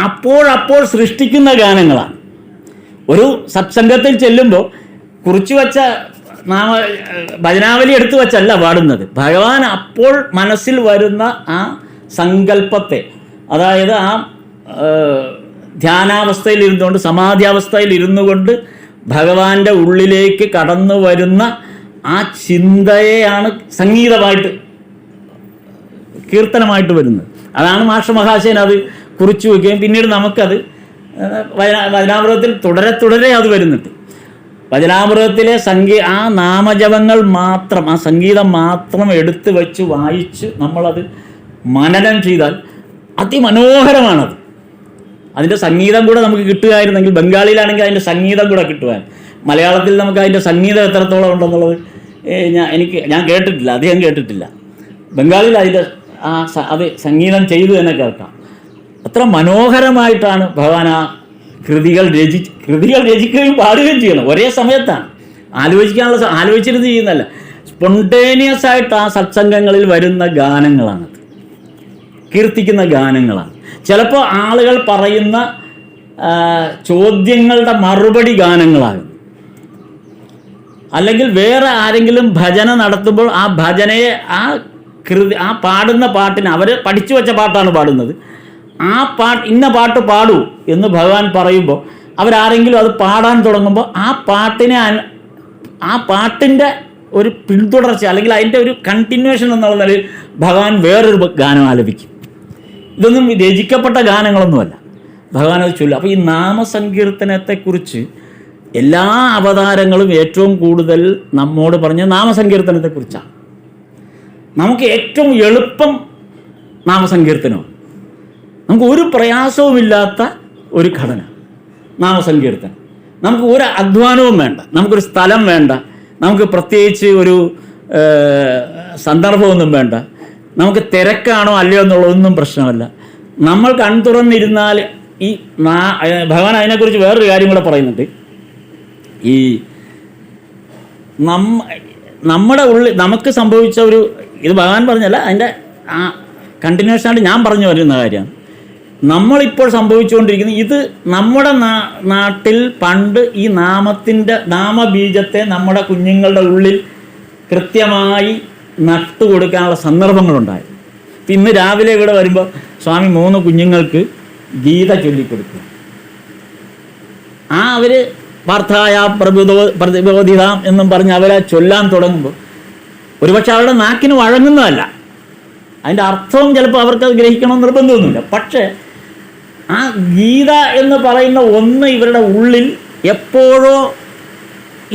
അപ്പോൾ സൃഷ്ടിക്കുന്ന ഗാനങ്ങളാണ്. ഒരു സത്സംഗത്തിൽ ചെല്ലുമ്പോൾ കുറിച്ചു വച്ച ഭജനാവലി എടുത്തു വച്ചല്ല പാടുന്നത്. ഭഗവാൻ അപ്പോൾ മനസ്സിൽ വരുന്ന ആ സങ്കല്പത്തെ, അതായത് ആ ധ്യാനാവസ്ഥയിൽ ഇരുന്നുകൊണ്ട്, സമാധിയാവസ്ഥയിൽ ഇരുന്നു കൊണ്ട് ഭഗവാന്റെ ഉള്ളിലേക്ക് കടന്നു വരുന്ന ആ ചിന്തയെയാണ് സംഗീതമായിട്ട്, കീർത്തനമായിട്ട് വരുന്നത്. അതാണ് മാഷമഹാശയൻ അത് കുറിച്ചു വയ്ക്കുകയും പിന്നീട് നമുക്കത് വചനാമൃതത്തിൽ തുടരെ അത് വരുന്നുണ്ട്. വചനാമൃതത്തിലെ ആ നാമജപങ്ങൾ മാത്രം, ആ സംഗീതം മാത്രം എടുത്തു വെച്ച് വായിച്ച് നമ്മളത് മനനം ചെയ്താൽ അതിമനോഹരമാണത്. അതിൻ്റെ സംഗീതം കൂടെ നമുക്ക് കിട്ടുകയായിരുന്നെങ്കിൽ, ബംഗാളിയിലാണെങ്കിൽ അതിൻ്റെ സംഗീതം കൂടെ കിട്ടുമായിരുന്നു. മലയാളത്തിൽ നമുക്ക് അതിൻ്റെ സംഗീതം എത്രത്തോളം ഉണ്ടെന്നുള്ളത് ഞാൻ കേട്ടിട്ടില്ല, അധികം കേട്ടിട്ടില്ല. ബംഗാളിൽ അതിൻ്റെ അത് സംഗീതം ചെയ്തു തന്നെ കേൾക്കാം. അത്ര മനോഹരമായിട്ടാണ് ഭഗവാൻ ആ കൃതികൾ രചിക്കുകയും പാടുകയും ചെയ്യണം. ഒരേ സമയത്താണ്. ആലോചിച്ചിരുന്ന് ചെയ്യുന്നതല്ല, സ്പോണ്ടേനിയസ് ആയിട്ട് ആ സത്സംഗങ്ങളിൽ വരുന്ന ഗാനങ്ങളാണത്, കീർത്തിക്കുന്ന ഗാനങ്ങളാണ്. ചിലപ്പോൾ ആളുകൾ പറയുന്ന ചോദ്യങ്ങളുടെ മറുപടി ഗാനങ്ങളാകും. അല്ലെങ്കിൽ വേറെ ആരെങ്കിലും ഭജന നടത്തുമ്പോൾ ആ ഭജനയെ ആ പാടുന്ന പാട്ടിന്, അവർ പഠിച്ചു വെച്ച പാട്ടാണ് പാടുന്നത്, ഇന്ന പാട്ട് പാടൂ എന്ന് ഭഗവാൻ പറയുമ്പോൾ അവരാരെങ്കിലും അത് പാടാൻ തുടങ്ങുമ്പോൾ ആ പാട്ടിൻ്റെ ഒരു പിന്തുടർച്ച അല്ലെങ്കിൽ അതിൻ്റെ ഒരു കണ്ടിന്യൂഷൻ എന്നുള്ള നിലയിൽ ഭഗവാൻ വേറൊരു ഗാനം ആലപിക്കും. ഇതൊന്നും രചിക്കപ്പെട്ട ഗാനങ്ങളൊന്നുമല്ല, ഭഗവാൻ അത് ചൊല്ലും. അപ്പോൾ ഈ നാമസങ്കീർത്തനത്തെക്കുറിച്ച് എല്ലാ അവതാരങ്ങളും ഏറ്റവും കൂടുതൽ നമ്മോട് പറഞ്ഞ നാമസങ്കീർത്തനത്തെക്കുറിച്ചാണ്. നമുക്ക് ഏറ്റവും എളുപ്പം നാമസങ്കീർത്തനമാണ്. നമുക്ക് ഒരു പ്രയാസവുമില്ലാത്ത ഒരു ഘടന നാമസങ്കീർത്തനം. നമുക്ക് ഒരു അധ്വാനവും വേണ്ട, നമുക്കൊരു സ്ഥലം വേണ്ട, നമുക്ക് പ്രത്യേകിച്ച് ഒരു സന്ദർഭമൊന്നും വേണ്ട, നമുക്ക് തിരക്കാണോ അല്ലയോ എന്നുള്ളതൊന്നും പ്രശ്നമല്ല. നമ്മൾ കൺതുറന്നിരുന്നാൽ ഈ ഭഗവാൻ അതിനെക്കുറിച്ച് വേറൊരു കാര്യം കൂടെ പറയുന്നുണ്ട്. ഈ നമ്മുടെ ഉള്ളിൽ നമുക്ക് സംഭവിച്ച ഇത് ഭഗവാൻ പറഞ്ഞല്ല, അതിൻ്റെ ആ കണ്ടിന്യൂഷനായിട്ട് ഞാൻ പറഞ്ഞു വരുന്ന കാര്യമാണ്. നമ്മളിപ്പോൾ സംഭവിച്ചുകൊണ്ടിരിക്കുന്നത് ഇത് നമ്മുടെ നാട്ടിൽ പണ്ട് ഈ നാമബീജത്തെ നമ്മുടെ കുഞ്ഞുങ്ങളുടെ ഉള്ളിൽ കൃത്യമായി നട്ടുകൊടുക്കാനുള്ള സന്ദർഭങ്ങളുണ്ടായി. ഇന്ന് രാവിലെ ഇവിടെ വരുമ്പോൾ സ്വാമി 3 കുഞ്ഞുങ്ങൾക്ക് ഗീത ചൊല്ലിക്കൊടുക്കുക. അവർ പാർത്ഥായ പ്രതിബോധിതാം എന്നും പറഞ്ഞ് അവരെ ചൊല്ലാൻ തുടങ്ങുമ്പോൾ ഒരുപക്ഷെ അവരുടെ നാക്കിന് വഴങ്ങുന്നതല്ല, അതിൻ്റെ അർത്ഥവും ചിലപ്പോൾ അവർക്കത് ഗ്രഹിക്കണമെന്ന് നിർബന്ധമൊന്നുമില്ല. പക്ഷേ ആ ഗീത എന്ന് പറയുന്ന ഒന്ന് ഇവരുടെ ഉള്ളിൽ എപ്പോഴോ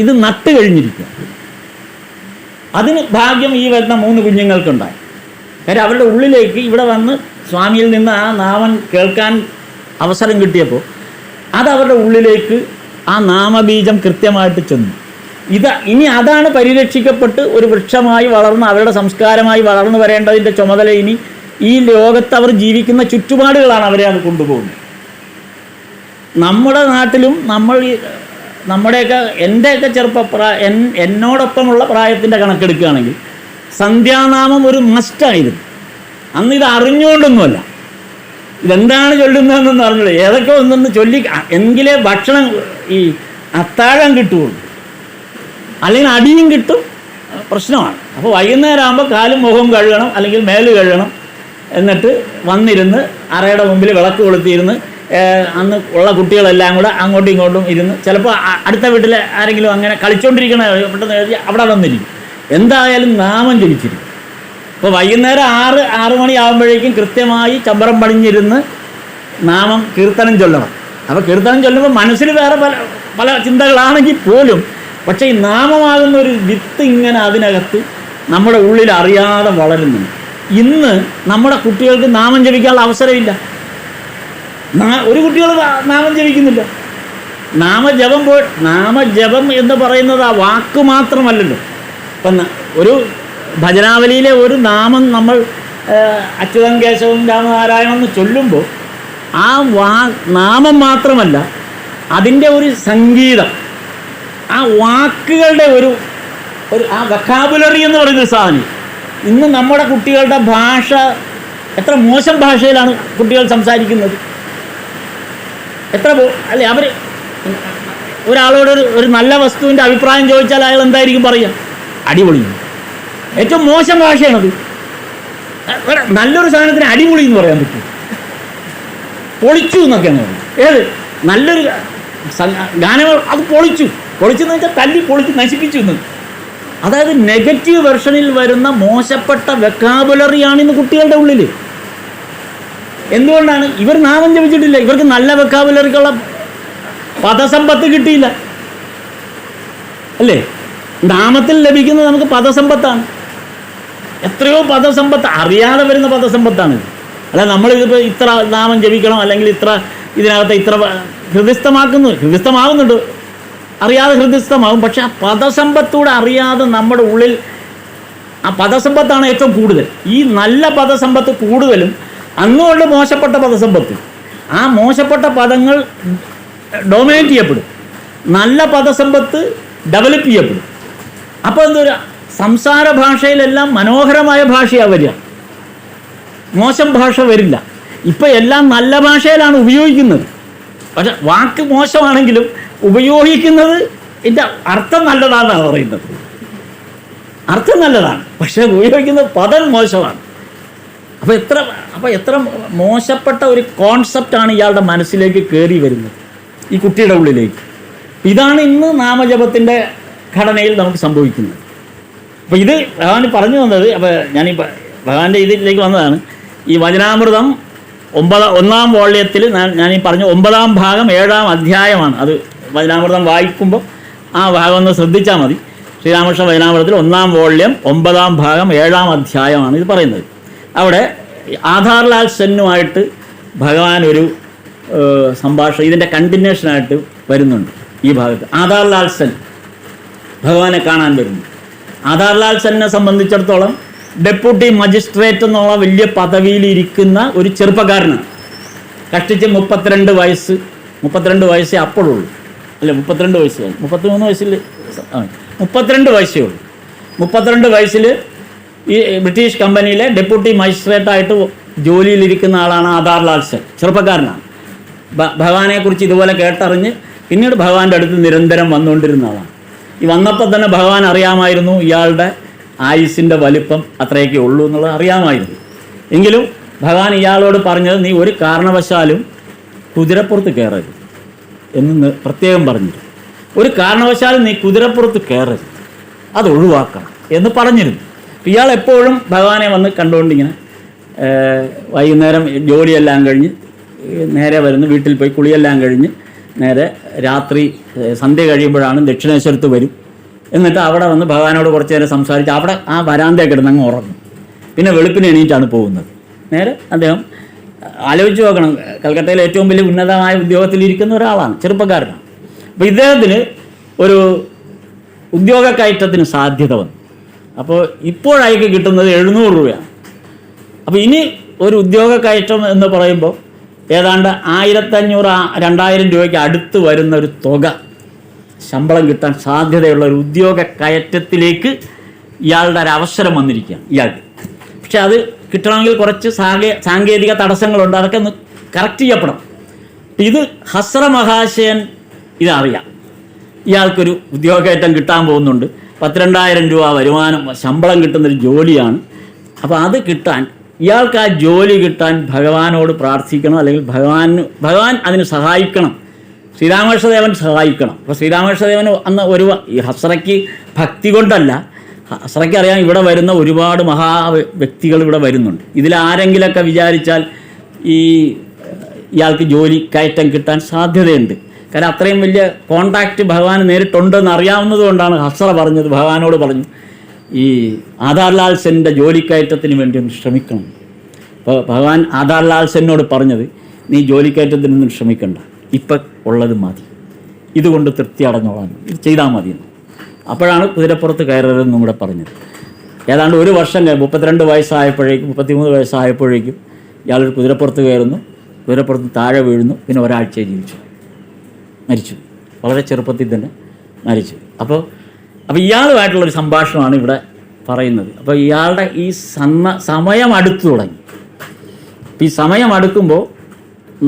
ഇത് നട്ട് കഴിഞ്ഞിരിക്കുക. അതിന് ഭാഗ്യം ഈ വരുന്ന 3 കുഞ്ഞുങ്ങൾക്കുണ്ടായി. കാര്യം അവരുടെ ഉള്ളിലേക്ക് ഇവിടെ വന്ന് സ്വാമിയിൽ നിന്ന് ആ നാമം കേൾക്കാൻ അവസരം കിട്ടിയപ്പോൾ അതവരുടെ ഉള്ളിലേക്ക് ആ നാമബീജം കൃത്യമായിട്ട് ചെന്നു. ഇനി അതാണ് പരിരക്ഷിക്കപ്പെട്ട് ഒരു വൃക്ഷമായി വളർന്ന് അവരുടെ സംസ്കാരമായി വളർന്നു വരേണ്ടതിൻ്റെ ചുമതല ഇനി ഈ ലോകത്ത് അവർ ജീവിക്കുന്ന ചുറ്റുപാടുകളാണ് അവരെ അത് കൊണ്ടുപോകുന്നത്. നമ്മുടെ നാട്ടിലും നമ്മുടെയൊക്കെ എൻ്റെയൊക്കെ എന്നോടൊപ്പമുള്ള പ്രായത്തിൻ്റെ കണക്കെടുക്കുകയാണെങ്കിൽ സന്ധ്യാനാമം ഒരു മസ്റ്റായിരുന്നു. അന്ന് ഇത് അറിഞ്ഞുകൊണ്ടൊന്നുമല്ല, ഇതെന്താണ് ചൊല്ലുന്നതെന്നൊന്നും അറിഞ്ഞില്ല, ഏതൊക്കെ ഒന്നൊന്ന് ചൊല്ലി എങ്കിലേ ഭക്ഷണം ഈ അത്താഴം കിട്ടുകയുള്ളൂ, അല്ലെങ്കിൽ അടിയും കിട്ടും, പ്രശ്നമാണ്. അപ്പോൾ വൈകുന്നേരം ആകുമ്പോൾ കാലും മുഖവും കഴുകണം, അല്ലെങ്കിൽ മേല് കഴുകണം. എന്നിട്ട് വന്നിരുന്ന് അറയുടെ മുമ്പിൽ വിളക്ക് കൊളുത്തിയിരുന്ന് അന്ന് ഉള്ള കുട്ടികളെല്ലാം കൂടെ അങ്ങോട്ടും ഇങ്ങോട്ടും ഇരുന്ന്, ചിലപ്പോൾ അടുത്ത വീട്ടിലെ ആരെങ്കിലും അങ്ങനെ കളിച്ചുകൊണ്ടിരിക്കണ പെട്ടെന്ന് എഴുതി അവിടെ വന്നിരിക്കും. എന്തായാലും നാമം ജപിച്ചിരിക്കും. അപ്പോൾ വൈകുന്നേരം 6 മണിയാകുമ്പോഴേക്കും കൃത്യമായി ചമ്പരം പണിഞ്ഞിരുന്ന് നാമം കീർത്തനം ചൊല്ലണം. അപ്പോൾ കീർത്തനം ചൊല്ലുമ്പോൾ മനസ്സിൽ വേറെ പല പല ചിന്തകളാണെങ്കിൽ പോലും, പക്ഷേ ഈ നാമമാകുന്ന ഒരു വിത്ത് ഇങ്ങനെ അതിനകത്ത് നമ്മുടെ ഉള്ളിൽ അറിയാതെ വളരുന്നുണ്ട്. ഇന്ന് നമ്മുടെ കുട്ടികൾക്ക് നാമം ജപിക്കാനുള്ള അവസരമില്ല. ഒരു കുട്ടികൾ നാമം ജപിക്കുന്നില്ല. നാമജപം എന്ന് പറയുന്നത് ആ വാക്ക് മാത്രമല്ലല്ലോ. ഇപ്പം ഒരു ഭജനാവലിയിലെ ഒരു നാമം നമ്മൾ അച്യുതം കേശവം രാമനാരായണം എന്ന് ചൊല്ലുമ്പോൾ ആ നാമം മാത്രമല്ല, അതിൻ്റെ ഒരു സംഗീതം, ആ വാക്കുകളുടെ ഒരു ആ വൊക്കാബുലറി എന്ന് പറയുന്ന സാധനം. ഇന്ന് നമ്മുടെ കുട്ടികളുടെ ഭാഷ എത്ര മോശം ഭാഷയിലാണ് കുട്ടികൾ സംസാരിക്കുന്നത്. അല്ലേ, അവർ ഒരാളോട് ഒരു നല്ല വസ്തുവിൻ്റെ അഭിപ്രായം ചോദിച്ചാൽ അയാൾ എന്തായിരിക്കും പറയുക? അടിപൊളി. ഏറ്റവും മോശം ഭാഷയാണത്. നല്ലൊരു സാധനത്തിന് അടിപൊളി എന്ന് പറയാൻ പറ്റും. പൊളിച്ചു എന്നൊക്കെയാണ് പറയുന്നത്. ഏത് നല്ലൊരു ഗാനങ്ങൾ അത് പൊളിച്ചെന്ന് വെച്ചാൽ തല്ലി പൊളിച്ച് നശിപ്പിച്ചു എന്ന്. അതായത് നെഗറ്റീവ് വെർഷനിൽ വരുന്ന മോശപ്പെട്ട വെക്കാബുലറിയാണ് ഇന്ന് കുട്ടികളുടെ ഉള്ളിൽ. എന്തുകൊണ്ടാണ്? ഇവർ നാമം ജപിച്ചിട്ടില്ല. ഇവർക്ക് നല്ല വെക്കാബുലറിക്കുള്ള പദസമ്പത്ത് കിട്ടിയില്ല. അല്ലേ? നാമത്തിൽ ലഭിക്കുന്നത് നമുക്ക് പദസമ്പത്താണ്. എത്രയോ പദസമ്പത്ത് അറിയാതെ വരുന്ന പദസമ്പത്താണ്. അല്ല നമ്മളിതിപ്പോൾ ഇത്ര നാമം ജപിക്കണം, അല്ലെങ്കിൽ ഇത്ര ഇതിനകത്ത് ഇത്ര ഹൃദിസ്ഥമാകുന്നുണ്ട്, അറിയാതെ ഹൃദിസ്ഥമാകും. പക്ഷെ ആ പദസമ്പത്തൂടെ അറിയാതെ നമ്മുടെ ഉള്ളിൽ ആ പദസമ്പത്താണ് ഏറ്റവും കൂടുതൽ. ഈ നല്ല പദസമ്പത്ത് കൂടുതലും അന്നുകൊണ്ട് മോശപ്പെട്ട പദസമ്പത്ത്. ആ മോശപ്പെട്ട പദങ്ങൾ ഡോമിനേറ്റ് ചെയ്യപ്പെടും, നല്ല പദസമ്പത്ത് ഡെവലപ്പ് ചെയ്യപ്പെടും. അപ്പോൾ എന്തൊരു സംസാര ഭാഷയിലെല്ലാം മനോഹരമായ ഭാഷയാണ് വരിക, മോശം ഭാഷ വരില്ല. ഇപ്പം എല്ലാം നല്ല ഭാഷയിലാണ് ഉപയോഗിക്കുന്നത്. പക്ഷെ വാക്ക് മോശമാണെങ്കിലും ഉപയോഗിക്കുന്നത് ഇതിൻ്റെ അർത്ഥം നല്ലതാണെന്നാണ് പറയുന്നത്. അർത്ഥം നല്ലതാണ്, പക്ഷേ ഉപയോഗിക്കുന്നത് പദം മോശമാണ്. അപ്പോൾ എത്ര മോശപ്പെട്ട ഒരു കോൺസെപ്റ്റാണ് ഇയാളുടെ മനസ്സിലേക്ക് കയറി വരുന്നത്, ഈ കുട്ടിയുടെ ഉള്ളിലേക്ക്. ഇതാണ് ഇന്ന് നാമജപത്തിൻ്റെ ഘടനയിൽ നമുക്ക് സംഭവിക്കുന്നത്. അപ്പോൾ ഇത് ഭഗവാൻ പറഞ്ഞു തന്നത്. അപ്പോൾ ഭഗവാന്റെ ഇതിലേക്ക് വന്നതാണ്. ഈ വചനാമൃതം 1-ാം വോള്യത്തിൽ ഞാനീ പറഞ്ഞു 9-ാം ഭാഗം 7-ാം അധ്യായമാണ്. അത് വചനാമൃതം വായിക്കുമ്പോൾ ആ ഭാഗം ഒന്ന് ശ്രദ്ധിച്ചാൽ മതി. ശ്രീരാമകൃഷ്ണ വചനാമൃതത്തിൽ 1-ാം വോള്യം 9-ാം ഭാഗം 7-ാം അധ്യായമാണ് ഇത് പറയുന്നത്. അവിടെ ആധാർലാൽ സെന്നുമായിട്ട് ഭഗവാൻ ഒരു സംഭാഷണം ഇതിൻ്റെ കണ്ടിന്യൂഷനായിട്ട് വരുന്നുണ്ട്. ഈ ഭാഗത്ത് ആധാർലാൽ സെൻ ഭഗവാനെ കാണാൻ വരുന്നു. ആധാർലാൽ സെന്നെ സംബന്ധിച്ചിടത്തോളം ഡെപ്യൂട്ടി മജിസ്ട്രേറ്റ് എന്നുള്ള വലിയ പദവിയിലിരിക്കുന്ന ഒരു ചെറുപ്പക്കാരനാണ്. കഷ്ടിച്ച് 32 വയസ്സേ അപ്പോഴുള്ളൂ. അല്ല, 32 വയസ്സ്, 33 വയസ്സിൽ 32 വയസ്സേ ഉള്ളൂ. 32 വയസ്സിൽ ഈ ബ്രിട്ടീഷ് കമ്പനിയിലെ ഡെപ്യൂട്ടി മജിസ്ട്രേറ്റായിട്ട് ജോലിയിലിരിക്കുന്ന ആളാണ് ആധാർലാൽ സെൻ. ചെറുപ്പക്കാരനാണ്. ഭഗവാനെക്കുറിച്ച് ഇതുപോലെ കേട്ടറിഞ്ഞ് പിന്നീട് ഭഗവാന്റെ അടുത്ത് നിരന്തരം വന്നുകൊണ്ടിരുന്ന ആളാണ്. ഈ വന്നപ്പോൾ തന്നെ ഭഗവാൻ അറിയാമായിരുന്നു ഇയാളുടെ ആയുസിൻ്റെ വലിപ്പം അത്രയൊക്കെ ഉള്ളൂ എന്നുള്ളത് അറിയാമായിരുന്നു. എങ്കിലും ഭഗവാൻ ഇയാളോട് പറഞ്ഞത്, നീ ഒരു കാരണവശാലും കുതിരപ്പുറത്ത് കയറരുത് എന്ന് പ്രത്യേകം പറഞ്ഞിരുന്നു. ഒരു കാരണവശാലും നീ കുതിരപ്പുറത്ത് കയറരുത്, അത് ഒഴിവാക്കണം എന്ന് പറഞ്ഞിരുന്നു. ഇയാൾ എപ്പോഴും ഭഗവാനെ വന്ന് കണ്ടുകൊണ്ടിങ്ങനെ വൈകുന്നേരം ജോലിയെല്ലാം കഴിഞ്ഞ് നേരെ വരുന്നു, വീട്ടിൽ പോയി കുളിയെല്ലാം കഴിഞ്ഞ് നേരെ രാത്രി സന്ധ്യ കഴിയുമ്പോഴാണ് ദക്ഷിണേശ്വരത്ത് വരും. എന്നിട്ട് അവിടെ വന്ന് ഭഗവാനോട് കുറച്ച് നേരം സംസാരിച്ച് അവിടെ ആ വരാന്തയിൽ കിടന്നങ്ങ് ഉറങ്ങും. പിന്നെ വെളുപ്പിന് എണീറ്റാണ് പോകുന്നത്. നേരെ അദ്ദേഹം ആലോചിച്ച് നോക്കണം, കൽക്കട്ടയിലെ ഏറ്റവും വലിയ ഉന്നതമായ ഉദ്യോഗത്തിലിരിക്കുന്ന ഒരാളാണ്, ചെറുപ്പക്കാരനാണ്. അപ്പോൾ ഇദ്ദേഹത്തിന് ഒരു ഉദ്യോഗ കയറ്റത്തിന് സാധ്യത വന്നു. അപ്പോൾ ഇപ്പോഴയക്ക് കിട്ടുന്നത് 700 രൂപയാണ്. അപ്പോൾ ഇനി ഒരു ഉദ്യോഗ കയറ്റം എന്ന് പറയുമ്പോൾ ഏതാണ്ട് 1500-2000 രൂപയ്ക്ക് അടുത്ത് വരുന്ന ഒരു തുക ശമ്പളം കിട്ടാൻ സാധ്യതയുള്ള ഒരു ഉദ്യോഗ കയറ്റത്തിലേക്ക് ഇയാളുടെ ഒരു അവസരം വന്നിരിക്കുകയാണ് ഇയാൾക്ക്. പക്ഷെ അത് കിട്ടണമെങ്കിൽ കുറച്ച് സാങ്കേതിക തടസ്സങ്ങളുണ്ട്, അതൊക്കെ ഒന്ന് കറക്റ്റ് ചെയ്യപ്പെടണം. ഇത് ഹസ്ര മഹാശയൻ ഇതറിയാം, ഇയാൾക്കൊരു ഉദ്യോഗകയറ്റം കിട്ടാൻ പോകുന്നുണ്ട്. 12,000 രൂപ വരുമാനം ശമ്പളം കിട്ടുന്നൊരു ജോലിയാണ്. അപ്പോൾ അത് കിട്ടാൻ ഇയാൾക്ക് ആ ജോലി കിട്ടാൻ ഭഗവാനോട് പ്രാർത്ഥിക്കണം, അല്ലെങ്കിൽ ഭഗവാൻ അതിന് സഹായിക്കണം, ശ്രീരാമകൃഷ്ണദേവൻ സഹായിക്കണം. അപ്പോൾ ശ്രീരാമകൃഷ്ണദേവൻ അന്ന് ഈ ഹസ്രയ്ക്ക് ഭക്തി കൊണ്ടല്ല, ഹസ്രയ്ക്ക് അറിയാം ഇവിടെ വരുന്ന ഒരുപാട് മഹാ വ്യക്തികൾ ഇവിടെ വരുന്നുണ്ട്. ഇതിലാരെങ്കിലൊക്കെ വിചാരിച്ചാൽ ഇയാൾക്ക് ജോലി കയറ്റം കിട്ടാൻ സാധ്യതയുണ്ട്. കാരണം അത്രയും വലിയ കോണ്ടാക്റ്റ് ഭഗവാൻ നേരിട്ടുണ്ടെന്ന് അറിയാവുന്നത് കൊണ്ടാണ് ഹസ്ര പറഞ്ഞത്, ഭഗവാനോട് പറഞ്ഞു ഈ ആധാർലാൽ സെന്നിൻ്റെ ജോലിക്കയറ്റത്തിന് വേണ്ടി ഒന്ന് ശ്രമിക്കണം. അപ്പോൾ ഭഗവാൻ ആധാർലാൽ സെന്നോട് പറഞ്ഞത്, നീ ജോലിക്കയറ്റത്തിനൊന്നും ശ്രമിക്കണ്ട, ഇപ്പം ഉള്ളത് മതി, ഇതുകൊണ്ട് തൃപ്തി അടഞ്ഞോളാം, ഇത് ചെയ്താൽ മതിയെന്ന്. അപ്പോഴാണ് കുതിരപ്പുറത്ത് കയറരുതെന്നും കൂടെ പറഞ്ഞത്. ഏതാണ്ട് ഒരു വർഷം 32 വയസ്സായപ്പോഴേക്കും 33 വയസ്സായപ്പോഴേക്കും ഇയാളൊരു കുതിരപ്പുറത്ത് കയറുന്നു, കുതിരപ്പുറത്ത് താഴെ വീഴുന്നു, പിന്നെ ഒരാഴ്ച ജീവിച്ചു, മരിച്ചു. വളരെ ചെറുപ്പത്തിൽ തന്നെ മരിച്ചു. അപ്പോൾ ഇയാളുമായിട്ടുള്ളൊരു സംഭാഷണമാണ് ഇവിടെ പറയുന്നത്. അപ്പോൾ ഇയാളുടെ ഈ സമയം അടുത്തു തുടങ്ങി. ഈ സമയം അടുക്കുമ്പോൾ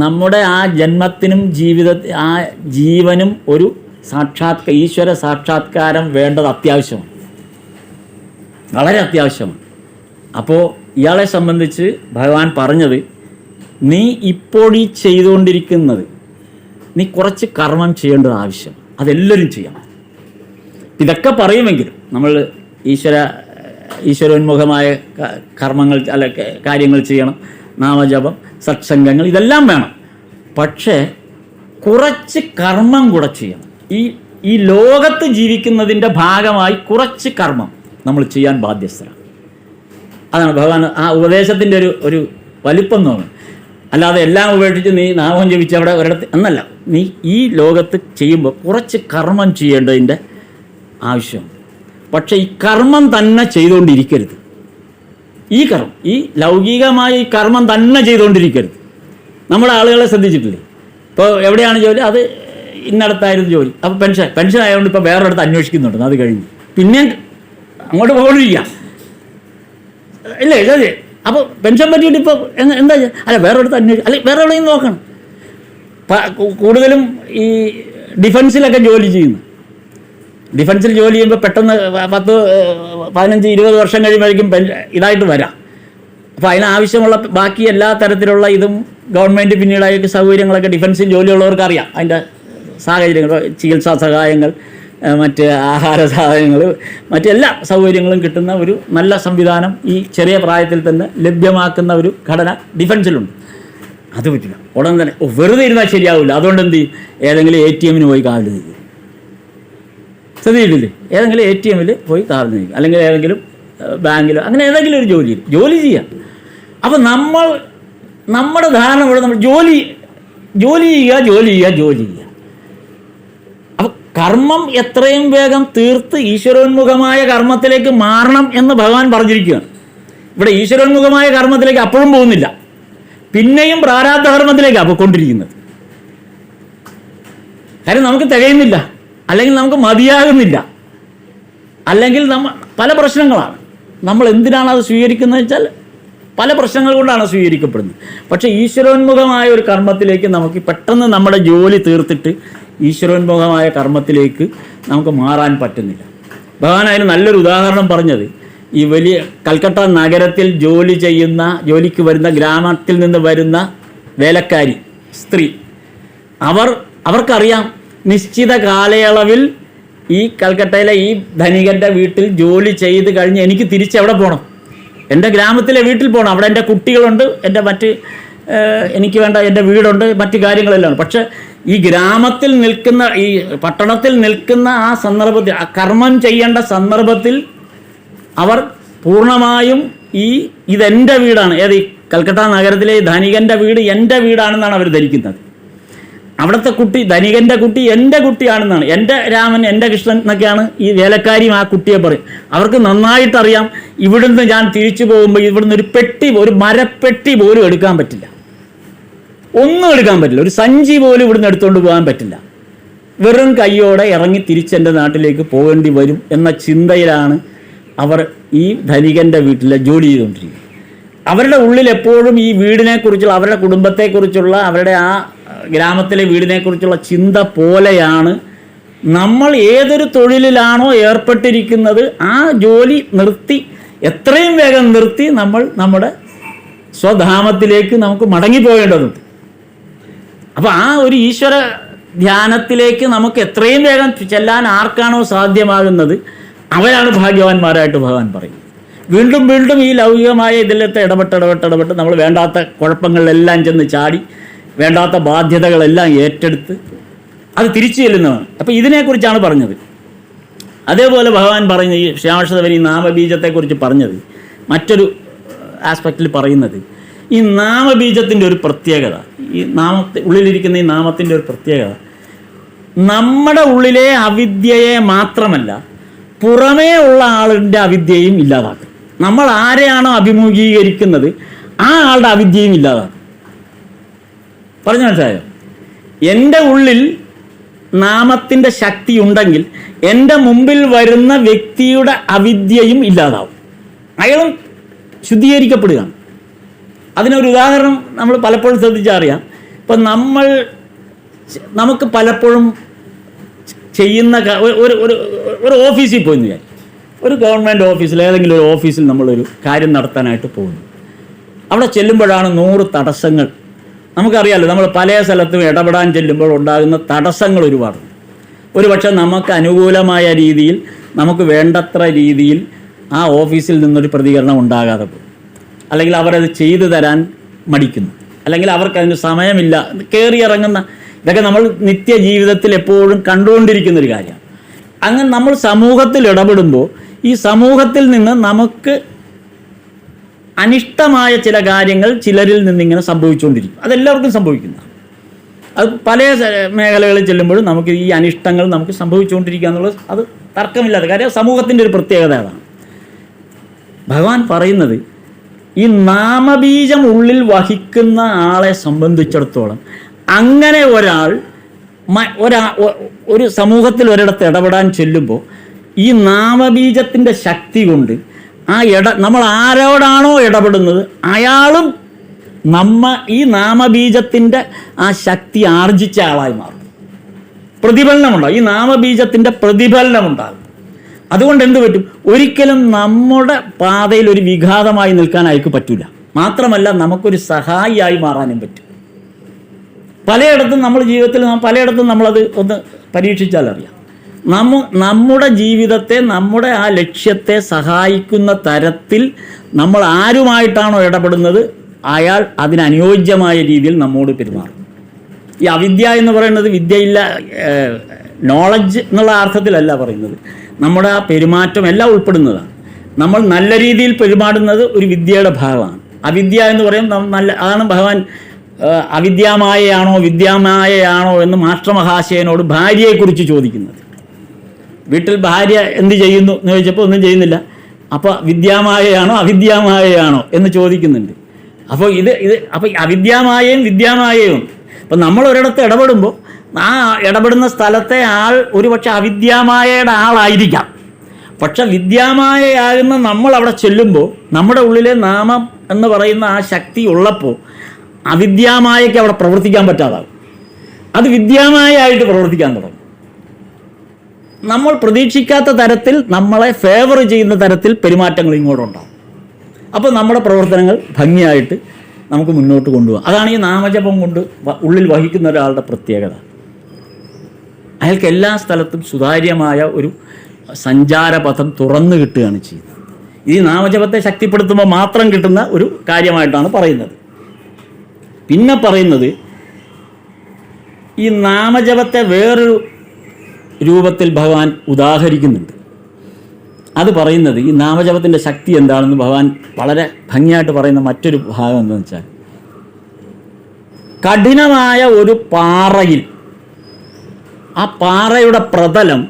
നമ്മുടെ ആ ജന്മത്തിനും ആ ജീവനും ഒരു ഈശ്വര സാക്ഷാത്കാരം വേണ്ടത് അത്യാവശ്യമാണ്, വളരെ അത്യാവശ്യമാണ്. അപ്പോൾ ഇയാളെ സംബന്ധിച്ച് ഭഗവാൻ പറഞ്ഞത്, നീ ഇപ്പോൾ ഈ ചെയ്തുകൊണ്ടിരിക്കുന്നത് നീ കുറച്ച് കർമ്മം ചെയ്യേണ്ടത് ആവശ്യം, അതെല്ലാവരും ചെയ്യണം. ഇതൊക്കെ പറയുമെങ്കിലും നമ്മൾ ഈശ്വരോന്മുഖമായ കർമ്മങ്ങൾ കാര്യങ്ങൾ ചെയ്യണം, നാമജപം, സത്സംഗങ്ങൾ, ഇതെല്ലാം വേണം. പക്ഷേ കുറച്ച് കർമ്മം കൂടെ ചെയ്യണം. ഈ ലോകത്ത് ജീവിക്കുന്നതിൻ്റെ ഭാഗമായി കുറച്ച് കർമ്മം നമ്മൾ ചെയ്യാൻ ബാധ്യസ്ഥരാണ്. അതാണ് ഭഗവാൻ ആ ഉപദേശത്തിൻ്റെ ഒരു വലിപ്പം തോന്നുന്നത്. അല്ലാതെ എല്ലാം ഉപേക്ഷിച്ച് നീ നാമം ജപിച്ച് അവിടെ ഒരിടത്ത് എന്നല്ല, നീ ഈ ലോകത്ത് ചെയ്യുമ്പോൾ കുറച്ച് കർമ്മം ചെയ്യേണ്ടതിൻ്റെ ആവശ്യമാണ്. പക്ഷേ ഈ കർമ്മം തന്നെ ചെയ്തുകൊണ്ടിരിക്കരുത്. ഈ ലൗകികമായ ഈ കർമ്മം തന്നെ ചെയ്തുകൊണ്ടിരിക്കരുത്. നമ്മുടെ ആളുകളെ ശ്രദ്ധിച്ചിട്ടില്ലേ? ഇപ്പോൾ എവിടെയാണ് ജോലി, അത് ഇന്നടത്തായിരുന്നു ജോലി, അപ്പോൾ പെൻഷൻ ആയതുകൊണ്ട് ഇപ്പോൾ വേറൊരിടത്ത് അന്വേഷിക്കുന്നുണ്ട്, അത് കഴിഞ്ഞ് പിന്നെ അങ്ങോട്ട് പോകണ്ടിരിക്കാം ഇല്ലേ? അതെ. അപ്പോൾ പെൻഷൻ പറ്റിയിട്ട് ഇപ്പോൾ എന്താ അല്ല വേറൊരിടത്ത് അല്ല വേറെ എവിടെയും നോക്കണം. കൂടുതലും ഈ ഡിഫൻസിലൊക്കെ ജോലി ചെയ്യുന്നു. ഡിഫൻസിൽ ജോലി ചെയ്യുമ്പോൾ പെട്ടെന്ന് 10, 15, 20 വർഷം കഴിയുമ്പോഴേക്കും ഇതായിട്ട് വരാം. അപ്പോൾ അതിനാവശ്യമുള്ള ബാക്കി എല്ലാ തരത്തിലുള്ള ഇതും ഗവൺമെൻറ് പിന്നീട് സൗകര്യങ്ങളൊക്കെ ഡിഫൻസിൽ ജോലിയുള്ളവർക്ക് അറിയാം. അതിൻ്റെ സാഹചര്യങ്ങൾ, ചികിത്സാ സഹായങ്ങൾ, മറ്റ് ആഹാര സാധനങ്ങൾ, മറ്റെല്ലാ സൗകര്യങ്ങളും കിട്ടുന്ന ഒരു നല്ല സംവിധാനം ഈ ചെറിയ പ്രായത്തിൽ തന്നെ ലഭ്യമാക്കുന്ന ഒരു ഘടന ഡിഫൻസിലുണ്ട്. അത് പറ്റില്ല. ഉടൻ തന്നെ വെറുതെ ഇരുന്നാൽ ശരിയാവില്ല. അതുകൊണ്ട് എന്ത് ചെയ്യും? ഏതെങ്കിലും ATM പോയി കാർഡ് നിൽക്കും. ശ്രദ്ധിച്ചിട്ടില്ലേ? ഏതെങ്കിലും ATM പോയി കാർഡ് നിൽക്കും, അല്ലെങ്കിൽ ഏതെങ്കിലും ബാങ്കിലോ അങ്ങനെ ഏതെങ്കിലും ഒരു ജോലി ചെയ്യാം. അപ്പം നമ്മുടെ ധാരണ ഇവിടെ നമ്മൾ ജോലി ചെയ്യുക. അപ്പം കർമ്മം എത്രയും വേഗം തീർത്ത് ഈശ്വരോന്മുഖമായ കർമ്മത്തിലേക്ക് മാറണം എന്ന് ഭഗവാൻ പറഞ്ഞിരിക്കുകയാണ്. ഇവിടെ ഈശ്വരോന്മുഖമായ കർമ്മത്തിലേക്ക് അപ്പോഴും പോകുന്നില്ല, പിന്നെയും പ്രാരാബ്ധ കർമ്മത്തിലേക്കാണ് പോയിക്കൊണ്ടിരിക്കുന്നത്. കാര്യം നമുക്ക് തികയുന്നില്ല, അല്ലെങ്കിൽ നമുക്ക് മതിയാകുന്നില്ല, അല്ലെങ്കിൽ പല പ്രശ്നങ്ങളാണ്. നമ്മൾ എന്തിനാണ് അത് സ്വീകരിക്കുന്നത് വെച്ചാൽ പല പ്രശ്നങ്ങൾ കൊണ്ടാണ് സ്വീകരിക്കപ്പെടുന്നത്. പക്ഷേ ഈശ്വരോന്മുഖമായ ഒരു കർമ്മത്തിലേക്ക് നമുക്ക് പെട്ടെന്ന് നമ്മുടെ ജോലി തീർത്തിട്ട് ഈശ്വരോന്മുഖമായ കർമ്മത്തിലേക്ക് നമുക്ക് മാറാൻ പറ്റുന്നില്ല. ഭഗവാൻ അതിന് നല്ലൊരു ഉദാഹരണം പറഞ്ഞത്, ഈ വലിയ കൽക്കട്ട നഗരത്തിൽ ജോലിക്ക് വരുന്ന ഗ്രാമത്തിൽ നിന്ന് വരുന്ന വേലക്കാരി സ്ത്രീ, അവർക്കറിയാം നിശ്ചിത കാലയളവിൽ ഈ കൽക്കട്ടയിലെ ഈ ധനികൻ്റെ വീട്ടിൽ ജോലി ചെയ്ത് കഴിഞ്ഞ് എനിക്ക് തിരിച്ചെവിടെ പോകണം? എൻ്റെ ഗ്രാമത്തിലെ വീട്ടിൽ പോകണം. അവിടെ എൻ്റെ കുട്ടികളുണ്ട്, എൻ്റെ എനിക്ക് വേണ്ട എൻ്റെ വീടുണ്ട്, മറ്റു കാര്യങ്ങളെല്ലാം. പക്ഷെ ഈ ഗ്രാമത്തിൽ നിൽക്കുന്ന, ഈ പട്ടണത്തിൽ നിൽക്കുന്ന ആ സന്ദർഭത്തിൽ, ആ കർമ്മം ചെയ്യേണ്ട സന്ദർഭത്തിൽ അവർ പൂർണ്ണമായും ഇതെൻ്റെ വീടാണ്, ഈ കൽക്കട്ട നഗരത്തിലെ ധനികൻ്റെ വീട് എൻ്റെ വീടാണെന്നാണ് അവർ ധരിക്കുന്നത്. അവിടുത്തെ കുട്ടി, ധനികൻ്റെ കുട്ടി എൻ്റെ കുട്ടിയാണെന്നാണ്, എൻ്റെ രാമൻ, എൻ്റെ കൃഷ്ണൻ എന്നൊക്കെയാണ് ഈ വേലക്കാരിയും ആ കുട്ടിയെ പറയും. അവർക്ക് നന്നായിട്ടറിയാം, ഇവിടുന്ന് ഞാൻ തിരിച്ചു പോകുമ്പോൾ ഇവിടുന്ന് ഒരു മരപ്പെട്ടി പോലും എടുക്കാൻ പറ്റില്ല, ഒന്നും എടുക്കാൻ പറ്റില്ല, ഒരു സഞ്ചി പോലും ഇവിടുന്ന് എടുത്തുകൊണ്ട് പോകാൻ പറ്റില്ല. വെറും കയ്യോടെ ഇറങ്ങി തിരിച്ചെൻ്റെ നാട്ടിലേക്ക് പോകേണ്ടി വരും എന്ന ചിന്തയിലാണ് അവർ ഈ ധനികൻ്റെ വീട്ടിലെ ജോലി ചെയ്തുകൊണ്ടിരിക്കുന്നത്. അവരുടെ ഉള്ളിൽ എപ്പോഴും ഈ വീടിനെക്കുറിച്ചുള്ള, അവരുടെ കുടുംബത്തെക്കുറിച്ചുള്ള, അവരുടെ ആ ഗ്രാമത്തിലെ വീടിനെക്കുറിച്ചുള്ള ചിന്ത പോലെയാണ് നമ്മൾ ഏതൊരു തൊഴിലിലാണോ ഏർപ്പെട്ടിരിക്കുന്നത് ആ ജോലി എത്രയും വേഗം നിർത്തി നമ്മൾ നമ്മുടെ സ്വധാമത്തിലേക്ക് നമുക്ക് മടങ്ങിപ്പോകേണ്ടതുണ്ട്. അപ്പോൾ ആ ഒരു ഈശ്വര ധ്യാനത്തിലേക്ക് നമുക്ക് എത്രയും വേഗം ചെല്ലാൻ ആർക്കാണോ സാധ്യമാകുന്നത് അവരാണ് ഭാഗ്യവാന്മാരായിട്ട് ഭഗവാൻ പറയും. വീണ്ടും വീണ്ടും ഈ ലൗകികമായ ഇതിലത്തെ ഇടപെട്ട് നമ്മൾ വേണ്ടാത്ത കുഴപ്പങ്ങളിലെല്ലാം ചെന്ന് ചാടി വേണ്ടാത്ത ബാധ്യതകളെല്ലാം ഏറ്റെടുത്ത് അത് തിരിച്ചു ചെല്ലുന്നതാണ്. അപ്പോൾ ഇതിനെക്കുറിച്ചാണ് പറഞ്ഞത്. അതേപോലെ ഭഗവാൻ പറഞ്ഞ ഈ ശ്യാമശതവൻ ഈ നാമബീജത്തെക്കുറിച്ച് പറഞ്ഞത് മറ്റൊരു ആസ്പെക്റ്റിൽ പറയുന്നത് ഈ നാമബീജത്തിൻ്റെ ഒരു പ്രത്യേകത, ഈ ഉള്ളിലിരിക്കുന്ന ഈ നാമത്തിൻ്റെ ഒരു പ്രത്യേകത നമ്മുടെ ഉള്ളിലെ അവിദ്യയെ മാത്രമല്ല പുറമേ ഉള്ള ആളിൻ്റെ അവിദ്യയും ഇല്ലാതാക്കും. നമ്മൾ ആരെയാണോ അഭിമുഖീകരിക്കുന്നത് ആ ആളുടെ അവിദ്യയും ഇല്ലാതാക്കും. പറഞ്ഞു മനസ്സിലായോ? എൻ്റെ ഉള്ളിൽ നാമത്തിൻ്റെ ശക്തി ഉണ്ടെങ്കിൽ എൻ്റെ മുമ്പിൽ വരുന്ന വ്യക്തിയുടെ അവിദ്യയും ഇല്ലാതാവും, അയാളും ശുദ്ധീകരിക്കപ്പെടുകയാണ്. അതിനൊരു ഉദാഹരണം നമ്മൾ പലപ്പോഴും ശ്രദ്ധിച്ചറിയാം. ഇപ്പം നമുക്ക് പലപ്പോഴും ചെയ്യുന്ന ഒരു ഓഫീസിൽ പോയി, ഒരു ഗവൺമെൻറ് ഓഫീസിൽ ഏതെങ്കിലും ഒരു ഓഫീസിൽ നമ്മളൊരു കാര്യം നടത്താനായിട്ട് പോകുന്നു. അവിടെ ചെല്ലുമ്പോഴാണ് 100 തടസ്സങ്ങൾ. നമുക്കറിയാമല്ലോ, നമ്മൾ പല സ്ഥലത്തും ഇടപെടാൻ ചെല്ലുമ്പോൾ ഉണ്ടാകുന്ന തടസ്സങ്ങൾ ഒരുപാട്. ഒരുപക്ഷെ നമുക്ക് അനുകൂലമായ രീതിയിൽ നമുക്ക് വേണ്ടത്ര രീതിയിൽ ആ ഓഫീസിൽ നിന്നൊരു പ്രതികരണം ഉണ്ടാകാതെ പോകും, അല്ലെങ്കിൽ അവരത് ചെയ്തു തരാൻ മടിക്കുന്നു, അല്ലെങ്കിൽ അവർക്കതിന് സമയമില്ല, കയറിയിറങ്ങുന്ന ഇതൊക്കെ നമ്മൾ നിത്യജീവിതത്തിൽ എപ്പോഴും കണ്ടുകൊണ്ടിരിക്കുന്നൊരു കാര്യമാണ്. അങ്ങനെ നമ്മൾ സമൂഹത്തിൽ ഇടപെടുമ്പോൾ ഈ സമൂഹത്തിൽ നിന്ന് നമുക്ക് അനിഷ്ടമായ ചില കാര്യങ്ങൾ ചിലരിൽ നിന്നിങ്ങനെ സംഭവിച്ചുകൊണ്ടിരിക്കും. അതെല്ലാവർക്കും സംഭവിക്കുന്നതാണ്. അത് പല മേഖലകളിൽ ചെല്ലുമ്പോഴും നമുക്ക് ഈ അനിഷ്ടങ്ങൾ നമുക്ക് സംഭവിച്ചുകൊണ്ടിരിക്കുക എന്നുള്ളത് അത് തർക്കമില്ലാത്ത കാര്യം. സമൂഹത്തിൻ്റെ ഒരു പ്രത്യേകത അതാണ്. ഭഗവാൻ പറയുന്നത് ഈ നാമബീജം ഉള്ളിൽ വഹിക്കുന്ന ആളെ സംബന്ധിച്ചിടത്തോളം അങ്ങനെ ഒരു സമൂഹത്തിൽ ഒരിടത്ത് ഇടപെടാൻ ചെല്ലുമ്പോൾ ഈ നാമബീജത്തിൻ്റെ ശക്തി കൊണ്ട് നമ്മൾ ആരോടാണോ ഇടപെടുന്നത് അയാളും ഈ നാമബീജത്തിൻ്റെ ആ ശക്തി ആർജിച്ച ആളായി മാറും. പ്രതിഫലനമുണ്ടാകും, ഈ നാമബീജത്തിൻ്റെ പ്രതിഫലനമുണ്ടാകും. അതുകൊണ്ട് എന്ത് പറ്റും? ഒരിക്കലും നമ്മുടെ പാതയിൽ ഒരു വിഘാതമായി നിൽക്കാൻ അയക്ക് പറ്റില്ല. മാത്രമല്ല നമുക്കൊരു സഹായിയായി മാറാനും പറ്റും. പലയിടത്തും നമ്മൾ ജീവിതത്തിൽ പലയിടത്തും നമ്മളത് ഒന്ന് പരീക്ഷിച്ചാൽ അറിയാം. നമ്മുടെ ജീവിതത്തെ, നമ്മുടെ ആ ലക്ഷ്യത്തെ സഹായിക്കുന്ന തരത്തിൽ നമ്മൾ ആരുമായിട്ടാണോ ഇടപെടുന്നത് അയാൾ അതിനനുയോജ്യമായ രീതിയിൽ നമ്മോട് പെരുമാറും. ഈ അവിദ്യ എന്ന് പറയുന്നത് വിദ്യയില്ല, നോളജ് എന്നുള്ള അർത്ഥത്തിലല്ല പറയുന്നത്. നമ്മുടെ ആ പെരുമാറ്റം എല്ലാം ഉൾപ്പെടുന്നതാണ്. നമ്മൾ നല്ല രീതിയിൽ പെരുമാറുന്നത് ഒരു വിദ്യയുടെ ഭാഗമാണ്. അവിദ്യ എന്ന് പറയുന്നത് അതാണ് ഭഗവാൻ അവിദ്യാമായയാണോ വിദ്യാമായയാണോ എന്ന് മാഷ്ട്രമഹാശയനോട് ഭാര്യയെക്കുറിച്ച് ചോദിക്കുന്നത്. വീട്ടിൽ ഭാര്യ എന്ത് ചെയ്യുന്നു എന്ന് ചോദിച്ചപ്പോൾ ഒന്നും ചെയ്യുന്നില്ല. അപ്പോൾ വിദ്യാമായയാണോ അവിദ്യാമായയാണോ എന്ന് ചോദിക്കുന്നുണ്ട്. അപ്പോൾ അപ്പോൾ അവിദ്യാമായയും വിദ്യാമായയും. അപ്പം നമ്മൾ ഒരിടത്ത് ഇടപെടുമ്പോൾ ആ ഇടപെടുന്ന സ്ഥലത്തെ ആൾ ഒരുപക്ഷെ അവിദ്യാമായയുടെ ആളായിരിക്കാം. പക്ഷെ വിദ്യാമായയാകുന്ന നമ്മൾ അവിടെ ചെല്ലുമ്പോൾ നമ്മുടെ ഉള്ളിലെ നാമം എന്ന് പറയുന്ന ആ ശക്തി ഉള്ളപ്പോൾ അവിദ്യാമായയ്ക്ക് അവിടെ പ്രവർത്തിക്കാൻ പറ്റാതാവും. അത് വിദ്യാമായയായിട്ട് പ്രവർത്തിക്കാൻ തുടങ്ങും. നമ്മൾ പ്രതീക്ഷിക്കാത്ത തരത്തിൽ നമ്മളെ ഫേവർ ചെയ്യുന്ന തരത്തിൽ പെരുമാറ്റങ്ങൾ ഇങ്ങോട്ടുണ്ടാകും. അപ്പോൾ നമ്മുടെ പ്രവർത്തനങ്ങൾ ഭംഗിയായിട്ട് നമുക്ക് മുന്നോട്ട് കൊണ്ടുപോകാം. അതാണ് ഈ നാമജപം കൊണ്ട് ഉള്ളിൽ വഹിക്കുന്ന ഒരാളുടെ പ്രത്യേകത. അയാൾക്ക് എല്ലാ സ്ഥലത്തും സുതാര്യമായ ഒരു സഞ്ചാരപഥം തുറന്നു കിട്ടുകയാണ് ചെയ്യുന്നത്. ഈ നാമജപത്തെ ശക്തിപ്പെടുത്തുമ്പോൾ മാത്രം കിട്ടുന്ന ഒരു കാര്യമായിട്ടാണ് പറയുന്നത്. പിന്നെ പറയുന്നത് ഈ നാമജപത്തെ വേറൊരു രൂപത്തിൽ ഭഗവാൻ ഉദാഹരിക്കുന്നുണ്ട്. അത് പറയുന്നത് ഈ നാമജപത്തിൻ്റെ ശക്തി എന്താണെന്ന് ഭഗവാൻ വളരെ ഭംഗിയായിട്ട് പറയുന്ന മറ്റൊരു ഭാഗം എന്താണെന്ന് വെച്ചാൽ, കഠിനമായ ഒരു പാറയിൽ ആ പാറയുടെ പ്രതലം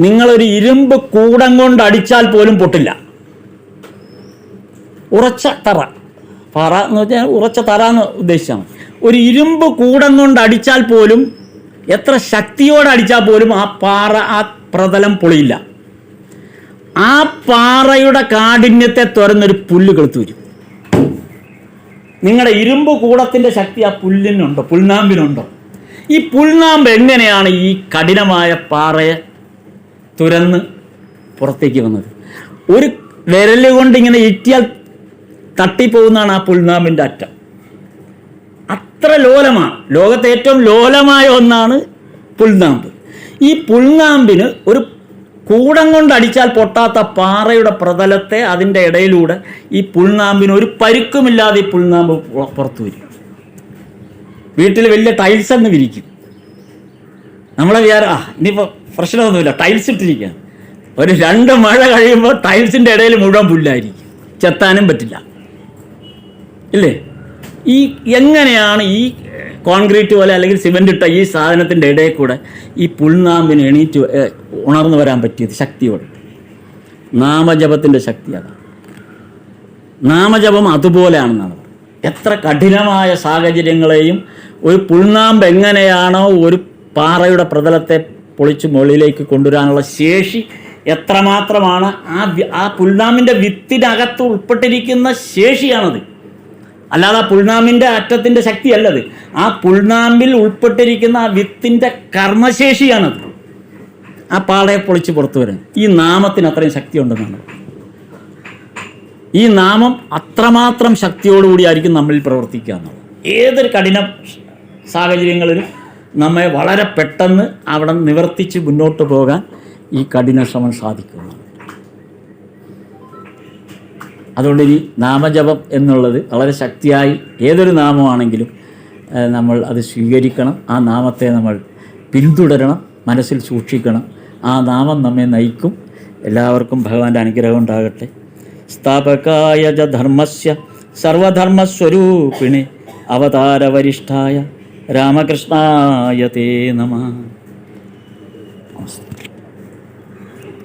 നിങ്ങളൊരു ഇരുമ്പ് കൂടം കൊണ്ട് അടിച്ചാൽ പോലും പൊട്ടില്ല. ഉറച്ച തറ, പാറ എന്ന് വെച്ചാൽ ഉറച്ച തറ എന്ന് ഉദ്ദേശിച്ചാണ്. ഒരു ഇരുമ്പ് കൂടം കൊണ്ട് അടിച്ചാൽ പോലും, എത്ര ശക്തിയോടെ അടിച്ചാൽ പോലും ആ പ്രതലം പൊളിയില്ല. ആ പാറയുടെ കാഠിന്യത്തെ തുറന്നൊരു പുല്ല് കെളുത്തു വരും. നിങ്ങളുടെ ഇരുമ്പ് കൂടത്തിൻ്റെ ശക്തി ആ പുല്ലിനുണ്ടോ, പുൽനാമ്പിനുണ്ടോ? ഈ പുൽനാമ്പ് എങ്ങനെയാണ് ഈ കഠിനമായ പാറയെ തുരന്ന് പുറത്തേക്ക് വന്നത്? ഒരു വിരല് കൊണ്ട് ഇങ്ങനെ ഇറ്റിയാൽ തട്ടിപ്പോകുന്നതാണ് ആ പുൽനാമ്പിൻ്റെ അറ്റം. അത്ര ലോലമാണ്. ലോകത്തെ ഏറ്റവും ലോലമായ ഒന്നാണ് പുൽനാമ്പ്. ഈ പുൽനാമ്പിന് ഒരു കൂടം കൊണ്ട് അടിച്ചാൽ പൊട്ടാത്ത പാറയുടെ പ്രതലത്തെ അതിൻ്റെ ഇടയിലൂടെ ഈ പുൽനാമ്പിന് ഒരു പരുക്കുമില്ലാതെ ഈ പുൽനാമ്പ് പുറത്തു വരും. വീട്ടിൽ വലിയ ടൈൽസ് അങ്ങ് വിരിക്കും. നമ്മളെ ഇനിയിപ്പോൾ പ്രശ്നമൊന്നുമില്ല, ടൈൽസ് ഇട്ടിരിക്കുക. ഒരു 2 മഴ കഴിയുമ്പോൾ ടൈൽസിൻ്റെ ഇടയിൽ മുഴുവൻ പുല്ലായിരിക്കും, ചെത്താനും പറ്റില്ല, ഇല്ലേ? ഈ എങ്ങനെയാണ് ഈ കോൺക്രീറ്റ് പോലെ അല്ലെങ്കിൽ സിമെൻ്റ് ഇട്ട ഈ സാധനത്തിൻ്റെ ഇടയിൽ കൂടെ ഈ പുൽനാമ്പിന് എണീറ്റ് ഉണർന്നു വരാൻ പറ്റിയത്? ശക്തിയോടെ. നാമജപത്തിൻ്റെ ശക്തി അതാണ്. നാമജപം അതുപോലെയാണെന്നാണ്. എത്ര കഠിനമായ സാഹചര്യങ്ങളെയും ഒരു പുൽനാമ്പ് എങ്ങനെയാണോ ഒരു പാറയുടെ പ്രതലത്തെ പൊളിച്ച് മുകളിലേക്ക് കൊണ്ടുവരാനുള്ള ശേഷി എത്രമാത്രമാണ് ആ പുൽനാമ്പിൻ്റെ വിത്തിനകത്ത് ഉൾപ്പെട്ടിരിക്കുന്ന ശേഷിയാണത്. അല്ലാതെ ആ പുൽനാമ്പിൻ്റെ അറ്റത്തിൻ്റെ ശക്തിയല്ലത്. ആ പുൽനാമ്പിൽ ഉൾപ്പെട്ടിരിക്കുന്ന ആ വിത്തിൻ്റെ കർമ്മശേഷിയാണത് ആ പാളയെ പൊളിച്ച് പുറത്തു വരാൻ. ഈ നാമത്തിന് അത്രയും ശക്തി ഉണ്ടെന്നാണ്. ഈ നാമം അത്രമാത്രം ശക്തിയോടുകൂടിയായിരിക്കും നമ്മളിൽ പ്രവർത്തിക്കുക എന്നുള്ളത്. ഏതൊരു കഠിന സാഹചര്യങ്ങളിലും നമ്മെ വളരെ പെട്ടെന്ന് അവിടെ നിവർത്തിച്ച് മുന്നോട്ട് പോകാൻ ഈ കഠിന ശ്രമം സാധിക്കുന്നു. അതുകൊണ്ട് ഇനി നാമജപം എന്നുള്ളത് വളരെ ശക്തിയായി ഏതൊരു നാമമാണെങ്കിലും നമ്മൾ അത് സ്വീകരിക്കണം. ആ നാമത്തെ നമ്മൾ പിന്തുടരണം, മനസ്സിൽ സൂക്ഷിക്കണം. ആ നാമം നമ്മെ നയിക്കും. എല്ലാവർക്കും ഭഗവാന്റെ അനുഗ്രഹം ഉണ്ടാകട്ടെ. സ്ഥാപകായ ച ധർമ്മസ്യ സർവധർമ്മസ്വരൂപിണേ അവതാരവരിഷ്ഠായ രാമകൃഷ്ണായ തേ നമഃ.